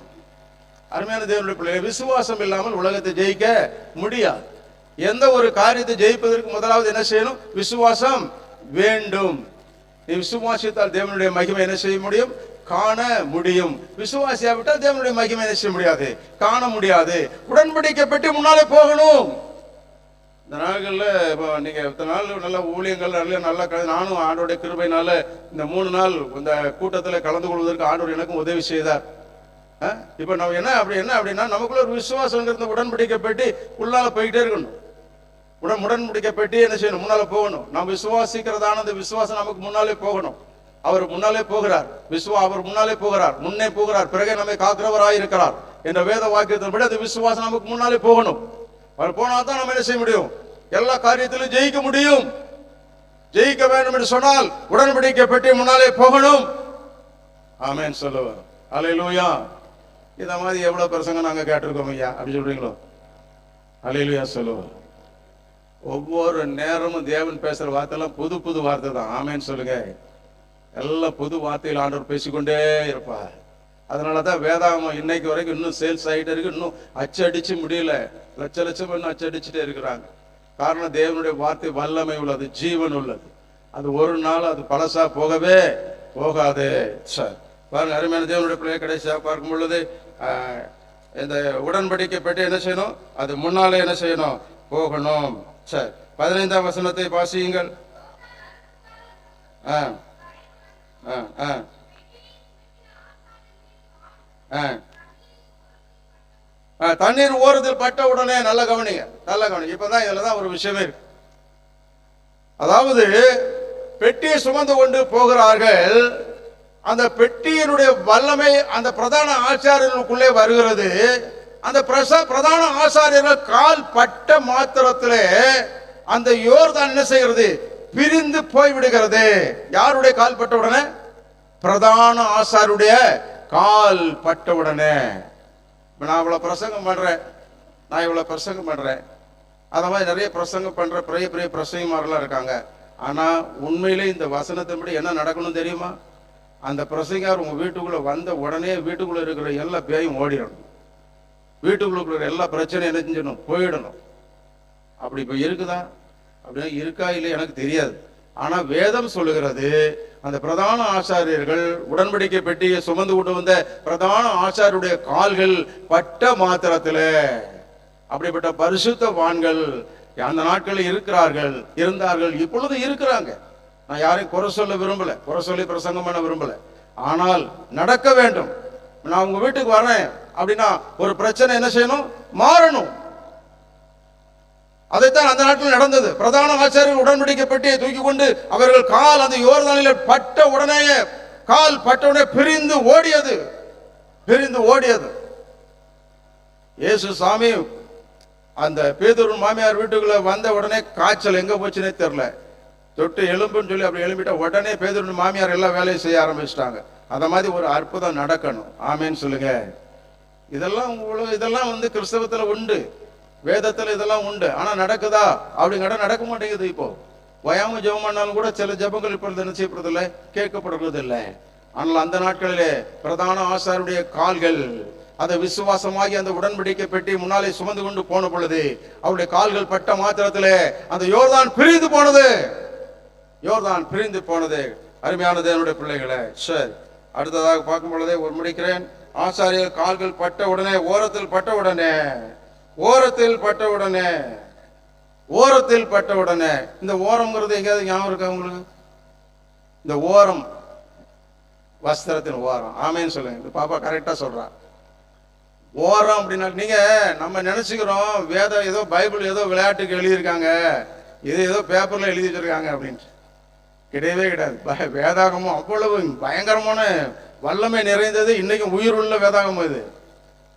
அருமையான தேவனுடைய பிள்ளைகள், விசுவாசம் இல்லாமல் உலகத்தை ஜெயிக்க முடியாது. எந்த ஒரு காரியத்தை ஜெயிப்பதற்கு முதலாவது என்ன செய்யணும், விசுவாசம் வேண்டும். நீ விசுவாசித்தால் தேவனுடைய மகிமை என்ன செய்ய முடியும், காண முடியும். விசுவாசியாவிட்டால் தேவனுடைய மகிமை செய்ய முடியாது, காண முடியாது. உடன்படிக்கை பெட்டி முன்னாலே போகணும். இந்த நாள்கள்ல இப்போ நீங்க இத்தனை நாள் நல்ல ஊழியங்கள் நல்லா நானும் ஆண்டோடைய கிருபையினால இந்த 3 நாள் இந்த கூட்டத்தில் கலந்து கொள்வதற்கு ஆண்டவர் எனக்கும் உதவி செய்தார். இப்ப நம்ம என்ன அப்படின்னா நமக்குள்ள ஒரு விசுவாசம் உடன்படிக்கை பெட்டி உள்ளால போயிட்டே இருக்கணும். உடன்படிக்கை பெட்டி என்ன செய்யணும்? முன்னால போகணும். நாம் விசுவாசிக்கிறதான அந்த விசுவாசம் நமக்கு முன்னாலே போகணும். அவர் முன்னாலே போகிறார், அவர் முன்னாலே போகிறார், முன்னே போகிறார், பிறகு நம்மை காக்கிறவராய் இருக்கிறார் என்ற வேத வாக்கியத்தின்படி அந்த விசுவாசம் நமக்கு முன்னாலே போகணும். அவர் போனால்தான் நம்ம என்ன செய்ய முடியும்? எல்லா காரியத்திலும் ஜெயிக்க முடியும். ஜெயிக்க வேண்டும் என்று சொன்னால் உடன்படிக்கை பெட்டி முன்னாலே போகணும். ஆமென் சொல்லுவார். அல்லேலூயா. இத மாதிரி எவ்வளவு பிரசங்கம் நாங்க கேட்டிருக்கோம் ஐயா, அப்படி சொல்றீங்களோ? அல்லேலூயா சொல்லுவார். ஒவ்வொரு நேரமும் தேவன் பேசுற வார்த்தைலாம் புது புது வார்த்தை தான். ஆமேன்னு சொல்லுங்க. எல்லாம் புது வார்த்தையில் ஆண்டவர் பேசிக்கொண்டே இருப்பார். அதனாலதான் வேதாகமம் இன்னைக்கு வரைக்கும் இன்னும் சேல்ஸ் ஆகிட்டே இருக்கு. இன்னும் அச்சடிச்சு முடியல. லட்சம் இன்னும் அச்சடிச்சுட்டே இருக்கிறாங்க. காரணம் தேவனுடைய வார்த்தை வல்லமை உள்ளது, ஜீவன் உள்ளது. அது ஒரு நாள் அது பழசா போகவே போகாது. சார் பாருங்க, அருமையான தேவனுடைய பிள்ளையை கடைசியாக பார்க்கும் பொழுது இந்த உடன்படிக்கை பெற்று என்ன செய்யணும்? அது முன்னாலே என்ன செய்யணும்? போகணும். சரி, 15ஆம் வசனத்தை வாசியுங்கள். தண்ணீர் ஓரத்தில் பட்ட உடனே நல்ல கவனிங்க. இப்பதான் இதுலதான் ஒரு விஷயமே இருக்கு. அதாவது பெட்டியை சுமந்து கொண்டு போகிறார்கள். அந்த பெட்டியினுடைய வல்லமை அந்த பிரதான ஆச்சாரியர்களுக்குள்ளே வருகிறது. அந்த பிரதான ஆசாரியர்கள் கால் பட்ட மாத்திரத்திலே அந்த யோர்தான் என்ன செய்கிறது? பிரிந்து போய்விடுகிறது. யாருடைய கால் பட்ட உடனே? பிரதான ஆசாருடைய கால் பட்ட உடனே. நான் இவ்வளவு பிரசங்கம் பண்றேன், அத மாதிரி நிறைய பிரசங்கம் பண்ற பெரிய பெரிய பிரசங்கமாரெல்லாம் இருக்காங்க. ஆனா உண்மையிலே இந்த வசனத்தின்படி என்ன நடக்கணும் தெரியுமா? அந்த பிரசங்கார் உங்க வீட்டுக்குள்ள வந்த உடனே வீட்டுக்குள்ள இருக்கிற எல்லா பேயும் ஓடிடணும். வீட்டுக்குள்ள எல்லா பிரச்சனையும் என்ன செஞ்சணும்? போயிடணும். அப்படி இப்ப இருக்குதா? அப்படின்னா இருக்கா இல்லை எனக்கு தெரியாது. ஆனா வேதம் சொல்லுகிறது, அந்த பிரதான ஆசாரியர்கள் உடன்படிக்கை பெட்டியை சுமந்து கொண்டு வந்த பிரதான ஆசாரியருடைய கால்கள் பட்ட மாத்திரத்துல, அப்படிப்பட்ட பரிசுத்தவான்கள் அந்த நாட்களில் இருந்தார்கள், இப்பொழுது இருக்கிறாங்க. நான் யாரையும் குறை சொல்ல விரும்பல, குறை சொல்லி பிரசங்கம் பண்ண விரும்பல. ஆனால் நடக்க வேண்டும். நான் உங்க வீட்டுக்கு வரேன் அப்படின்னா ஒரு பிரச்சனை என்ன செய்யணும்? மாறணும். அதைத்தான் அந்த நாட்டில் நடந்தது. பிரதான ஆச்சாரியர்கள் உடன்படிக்கை பெட்டியை தூக்கி கொண்டு அவர்கள் கால் அந்த யோர்தானில் பட்ட உடனே பிரிந்து ஓடியது. இயேசு சாமி அந்த பேதுரு மாமியார் வீட்டுக்குள்ள வந்த உடனே காய்ச்சல் எங்க போச்சுன்னே தெரியல. தொட்டு எலும்புன்னு சொல்லி அப்படி எழும்பிட்ட உடனே பேதுரு மாமியார் எல்லா வேலையும் செய்ய ஆரம்பிச்சிட்டாங்க. அத மாதிரி ஒரு அற்புதம் நடக்கணும். ஆமேன்னு சொல்லுங்க. இதெல்லாம் கிறிஸ்தவத்துல உண்டு, வேதத்துல இதெல்லாம் உண்டு. ஆனா நடக்குதா? அப்படிங்கிற நடக்க மாட்டேங்குது. இப்போ வயாம ஜெபம் பண்ணாலும் கூட சில ஜெபங்கள் இப்பொழுது என்ன செய்யப்படுறது இல்லை, கேட்கப்படுறது இல்லை. ஆனால் அந்த நாட்களிலே பிரதான ஆசாருடைய கால்கள் அந்த விசுவாசமாகி அந்த உடன்படிக்கை பெட்டி முன்னாலே சுமந்து கொண்டு போன பொழுது அவருடைய கால்கள் பட்ட மாத்திரத்திலே அந்த யோர்தான் பிரிந்து போனது. அருமையான தேவனுடைய பிள்ளைகளை, சரி அடுத்ததாக பார்க்கும் பொழுதே ஒரு முடிக்கிறேன். ஆசாரியர் கால்கள் பட்ட உடனே ஓரத்தில் பட்ட உடனே இந்த ஓரம்ங்கிறது எங்கேயாவது ஞாபகம் இருக்கா உங்களுக்கு? இந்த ஓரம் வஸ்திரத்தின் ஓரம். ஆமேன்னு சொல்லுங்க. இந்த பாப்பா கரெக்டா சொல்றா. ஓரம் அப்படின்னா நீங்க நம்ம நினைச்சுக்கிறோம் வேதம் ஏதோ பைபிள் ஏதோ விளையாட்டுக்கு எழுதியிருக்காங்க, இது ஏதோ பேப்பர்ல எழுதி வச்சிருக்காங்க அப்படின்ட்டு. கிடையவே கிடையாது. வேதாகமும் அவ்வளவு பயங்கரமான வல்லமை நிறைந்தது. இன்னைக்கும் உயிர் உள்ள வேதாகமும் இது.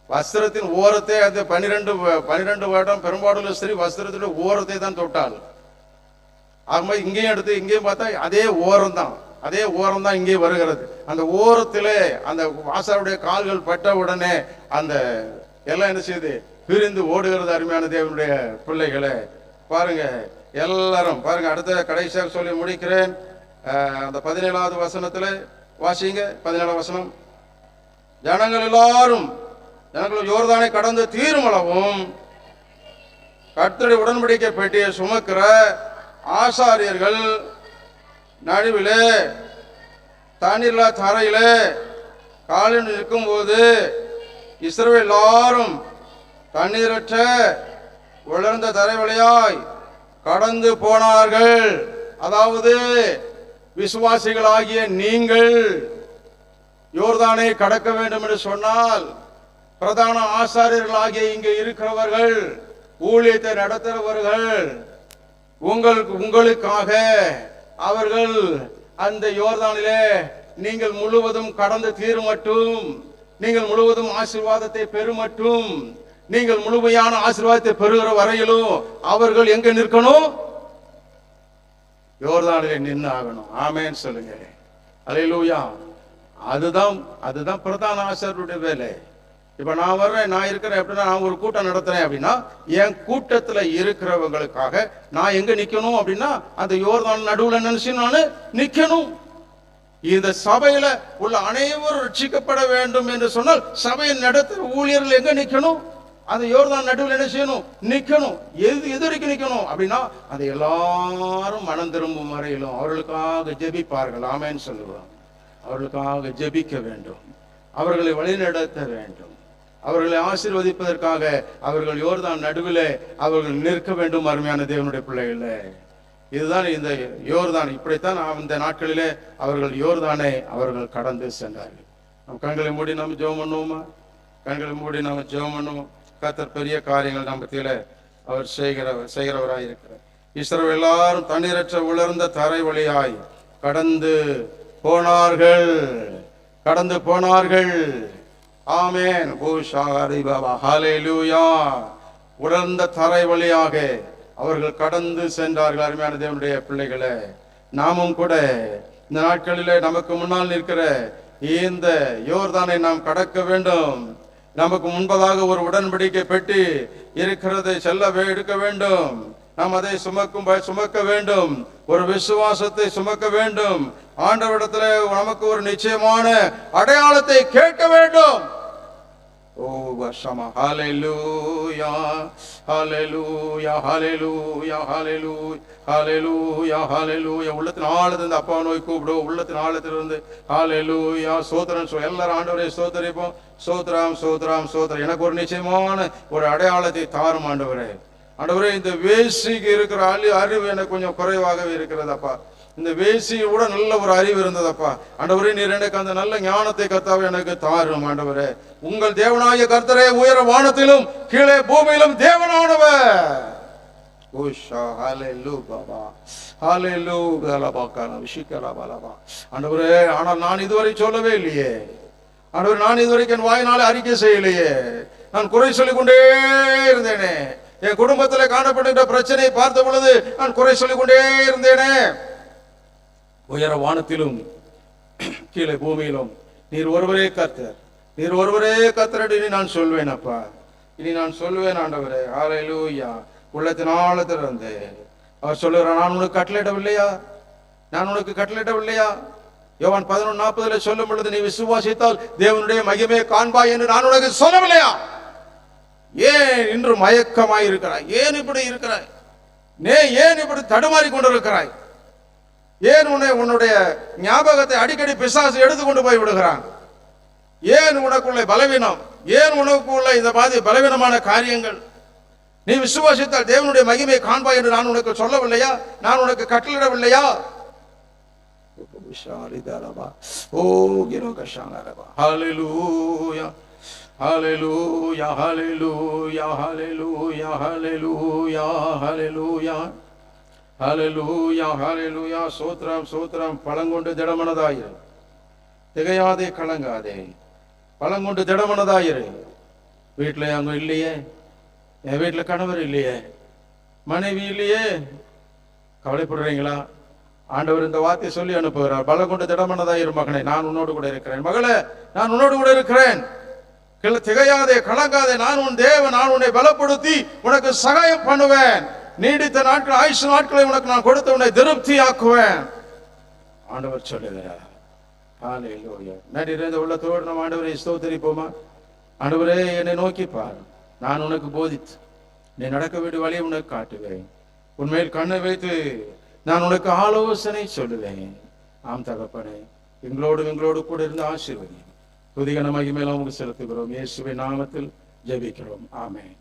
வஸ்திரத்தின் ஓரத்தை அந்த 12 வருடம் பெரும்பாடுல சரி வஸ்திரத்தின் ஓரத்தை தான் தொட்டால். அது மாதிரி இங்கேயும் எடுத்து இங்கேயும் பார்த்தா அதே ஓரம் தான் இங்கே வருகிறது. அந்த ஓரத்திலே அந்த ஆசாருடைய கால்கள் பட்ட உடனே அந்த எல்லாம் என்ன செய்யுது? பிரிந்து ஓடுகிறது. அருமையான தேவனுடைய பிள்ளைகளை பாருங்க, எல்லாரும் பாருங்க. அடுத்த கடைசியாக சொல்லி முடிக்கிறேன். அந்த 17வது வசனத்துல வாசிங்க. 17ஆம் வசனம். ஜனங்கள் எல்லாரும் யோர்தானை கடந்து தீருமளவும் கர்த்தருடைய உடன்படிக்கை பெட்டியை சுமக்கிற ஆசாரியர்கள் நடுவிலே தண்ணீர்ல தரையிலே காலில் நிற்கும் போது இஸ்ரவேல் எல்லாரும் தண்ணீரற்ற உலர்ந்த தரை வழியாய் கடந்து போனார்கள். அதாவது விசுவாசிகளாகிய நீங்கள் யோர்தானை கடக்க வேண்டும் என்று சொன்னால், பிரதான ஆசாரியர்களாகிய இங்கே இருக்கிறவர்கள், ஊழியத்தை நடத்துகிறவர்கள், உங்களுக்காக அவர்கள் அந்த யோர்தானிலே நீங்கள் முழுவதும் கடந்து தீருமட்டும், நீங்கள் முழுவதும் ஆசீர்வாதத்தை பெறுமட்டும், நீங்கள் முழுமையான ஆசீர்வாதத்தை பெறுகிற வரையிலும் அவர்கள் எங்க நிற்கணும்? யோர்தானிலே நின்று ஆகணும். ஆமென் சொல்லுங்க. அல்லேலூயா. அதுதான் பிரதான ஆசாரியருடைய வேலை. இப்ப நான் வர்றேன், நான் இருக்கிறேன் அப்படின்னா, நான் ஒரு கூட்டம் நடத்துறேன் அப்படின்னா, என் கூட்டத்துல இருக்கிறவங்களுக்காக நான் எங்க நிக்கணும் அப்படின்னா, அந்த யோர்தான் நடுவுல நினைச்சு நான் நிக்கணும். இந்த சபையில உள்ள அனைவரும் ரட்சிக்கப்பட வேண்டும் என்று சொன்னால், சபையை நடத்துற ஊழியர்கள் எங்க நிக்கணும்? அந்த யோர்தான் நடுவில் என்ன செய்யணும்? நிக்கணும். எதிர்க்கு நிக்கணும் அப்படின்னா, அது எல்லாரும் மனம் திரும்பும் வரையிலும் அவர்களுக்காக ஜெபிப்பார்கள். ஆமென் சொல்லுவாங்க. அவர்களுக்காக ஜெபிக்க வேண்டும், அவர்களை வழிநடத்த வேண்டும், அவர்களை ஆசீர்வதிப்பதற்காக அவர்கள் யோர்தான் நடுவிலே அவர்கள் நிற்க வேண்டும். அருமையான தேவனுடைய பிள்ளைகளே, இதுதான் இந்த யோர்தான். இப்படித்தான் இந்த நாட்களிலே அவர்கள் யோர்தானை அவர்கள் கடந்து சென்றார்கள். நம்ம கண்களை மூடி நம்ம ஜெபம் பண்ணுவோமா? கண்களை மூடி நம்ம ஜெபம் பண்ணுவோம். கர்த்தர் பெரிய காரியங்கள் நம்ம மத்தியில அவர் செய்கிறவராய் இருக்கிறார். இஸ்ரவேல் எல்லாரும் தண்ணீரற்ற உலர்ந்த தரை வழியாய் கடந்து போனார்கள். ஆமென். ஹல்லேலூயா. உலர்ந்த தரை வழியாக அவர்கள் கடந்து சென்றார்கள். அருமையான தேவனுடைய பிள்ளைகளே, நாமும் கூட இந்த நாட்களிலே நமக்கு முன்னால் நிற்கிற இந்த யோர்தானை நாம் கடக்க வேண்டும். நமக்கு முன்பதாக ஒரு உடன்படிக்கை பெட்டி இருக்கிறதை எடுக்க வேண்டும். நாம் அதை சுமக்க வேண்டும். ஒரு விசுவாசத்தை சுமக்க வேண்டும். ஆண்டவரிடத்துல நமக்கு ஒரு நிச்சயமான அடையாளத்தை கேட்க வேண்டும். ஓ வசமா. ஹல்லேலூயா, ஹல்லேலூயா, ஹல்லேலூயா, ஹல்லேலூயா, ஹல்லேலூயா, ஹல்லேலூயா. உள்ளத்தின் ஆழத்திலிருந்து அப்பா நோய் கூப்பிடுவோம். உள்ளத்தின் ஆழத்திலிருந்து ஹல்லேலூயா. சோத்திரம் எல்லாரும் ஆண்டவரை சோதரிப்போம். சோத்ராம் சோத்ராம் சோத்ரம். எனக்கு ஒரு நிச்சயமான ஒரு அடையாளத்தை தாரும் ஆண்டவரே. ஆண்டவரே, இந்த வேசிக்கு இருக்கிற அறிவு எனக்கு கொஞ்சம் குறைவாகவே இருக்கிறதப்பா. இந்த வேசியோட நல்ல ஒரு அறிவு இருந்ததப்பா. ஆண்டவரே, நீர் எனக்கு அந்த நல்ல ஞானத்தை கர்த்தாவே எனக்கு தாரும் ஆண்டவரே. உங்கள் தேவனாகிய கர்த்தரே உயர வானத்திலும் கீழே பூமியிலும் தேவனானவர். ஆண்டவரே, ஆனால் நான் இதுவரை சொல்லவே இல்லையே ஆண்டவரே. நான் இதுவரைக்கும் என் வாயினாலே அறிக்கை செய்யலையே. நான் குறை சொல்லிக் கொண்டே இருந்தேனே. என் குடும்பத்தில் காணப்படுகின்ற பிரச்சனையை பார்த்த பொழுது நான் குறை சொல்லிக் கொண்டே இருந்தேனே. உயர வானத்திலும் கீழே பூமியிலும் நீர் ஒருவரே கர்த்தர், நீர் ஒருவரே கர்த்தர். இனி நான் சொல்வேன் அப்பா, இனி நான் சொல்வேன் ஆண்டவரே. ஹல்லேலூயா. உள்ளத்தின் ஆழத்திலிருந்து அவர் சொல்லுகிறார், நான் உனக்கு கட்டளையிடவில்லையா? நான் உனக்கு கட்டளையிடவில்லையா? யோவான் 11:40 சொல்லும் பொழுது, நீ விசுவாசித்தால் தேவனுடைய மகிமையை காண்பாய் என்று நான் உனக்கு சொல்லவில்லையா? ஏன் இன்று மயக்கமாய் இருக்கிறாய்? ஏன் இப்படி இருக்கிறாய்? ஏன் இப்படி தடுமாறி கொண்டிருக்கிறாய்? ஏன் உன்னுடைய ஞாபகத்தை அடிக்கடி பிசாசு எடுத்துக்கொண்டு போய் விடுகிறான்? ஏன் உனக்குள்ள பலவீனம்? ஏன் உனக்குள்ள இந்த மாதிரி பலவீனமான காரியங்கள்? நீ விசுவாசித்தால் தேவனுடைய மகிமையை காண்பாய் என்று நான் உனக்கு சொல்லவில்லையா? நான் உனக்கு கட்டளையிடவில்லையா? ஹல்லேலூயா, ஹல்லேலூயா, ஹல்லேலூயா, ஹல்லேலூயா, ஹல்லேலூயா, ஹல்லேலூயா, ஹல்லேலூயா, ஹல்லேலூயா. சோத்ரம் சோத்ரம். பழங்கொண்டு திடமனதாயிரு, திகையாதே கலங்காதே. பழங்கொண்டு திடமனதாயிரு. வீட்டுல அங்க இல்லையே, என் வீட்டுல கணவர் இல்லையே, மனைவி இல்லையே, கவலைப்படுறீங்களா? ஆண்டவர் இந்த வார்த்தை சொல்லி அனுப்புகிறார். பலம் கொண்டு திடமனதாயிரு மகனே, நான் உன்னோடு கூட இருக்கிறேன். மகளே, நான் உன்னோடு கூட இருக்கிறேன். திகையாதே கலங்காதே. நான் உன் தேவன். நான் உன்னை பலப்படுத்தி உனக்கு சகாயம் பண்ணுவேன். நீடித்த நாட்கள், ஆயுஷ் நாட்களை உனக்கு நான் கொடுத்து உன்னை திருப்தி ஆக்குவேன். ஆண்டவர் சொல்லுகிறார். ஹல்லேலூயா. நிறைந்த உள்ளத்தோடு நம்ம ஆண்டவரை ஸ்தோத்திரிப்போமா? ஆண்டவரே, என்னை நோக்கி பார். நான் உனக்கு போதித்து நீ நடக்க வேண்டிய வழியை உனக்கு காட்டுவேன். உன்மேல் கண்ணை வைத்து நான் உனக்கு ஆலோசனை சொல்லுவேன். ஆம் தகப்பனே, எங்களோடு கூட இருந்து ஆசீர்வதி. துதிகன மகிமையெல்லாம் உங்களுக்கு செலுத்துகிறோம். இயேசுவின் நாமத்தில் ஜெபிக்கிறோம். ஆமென்.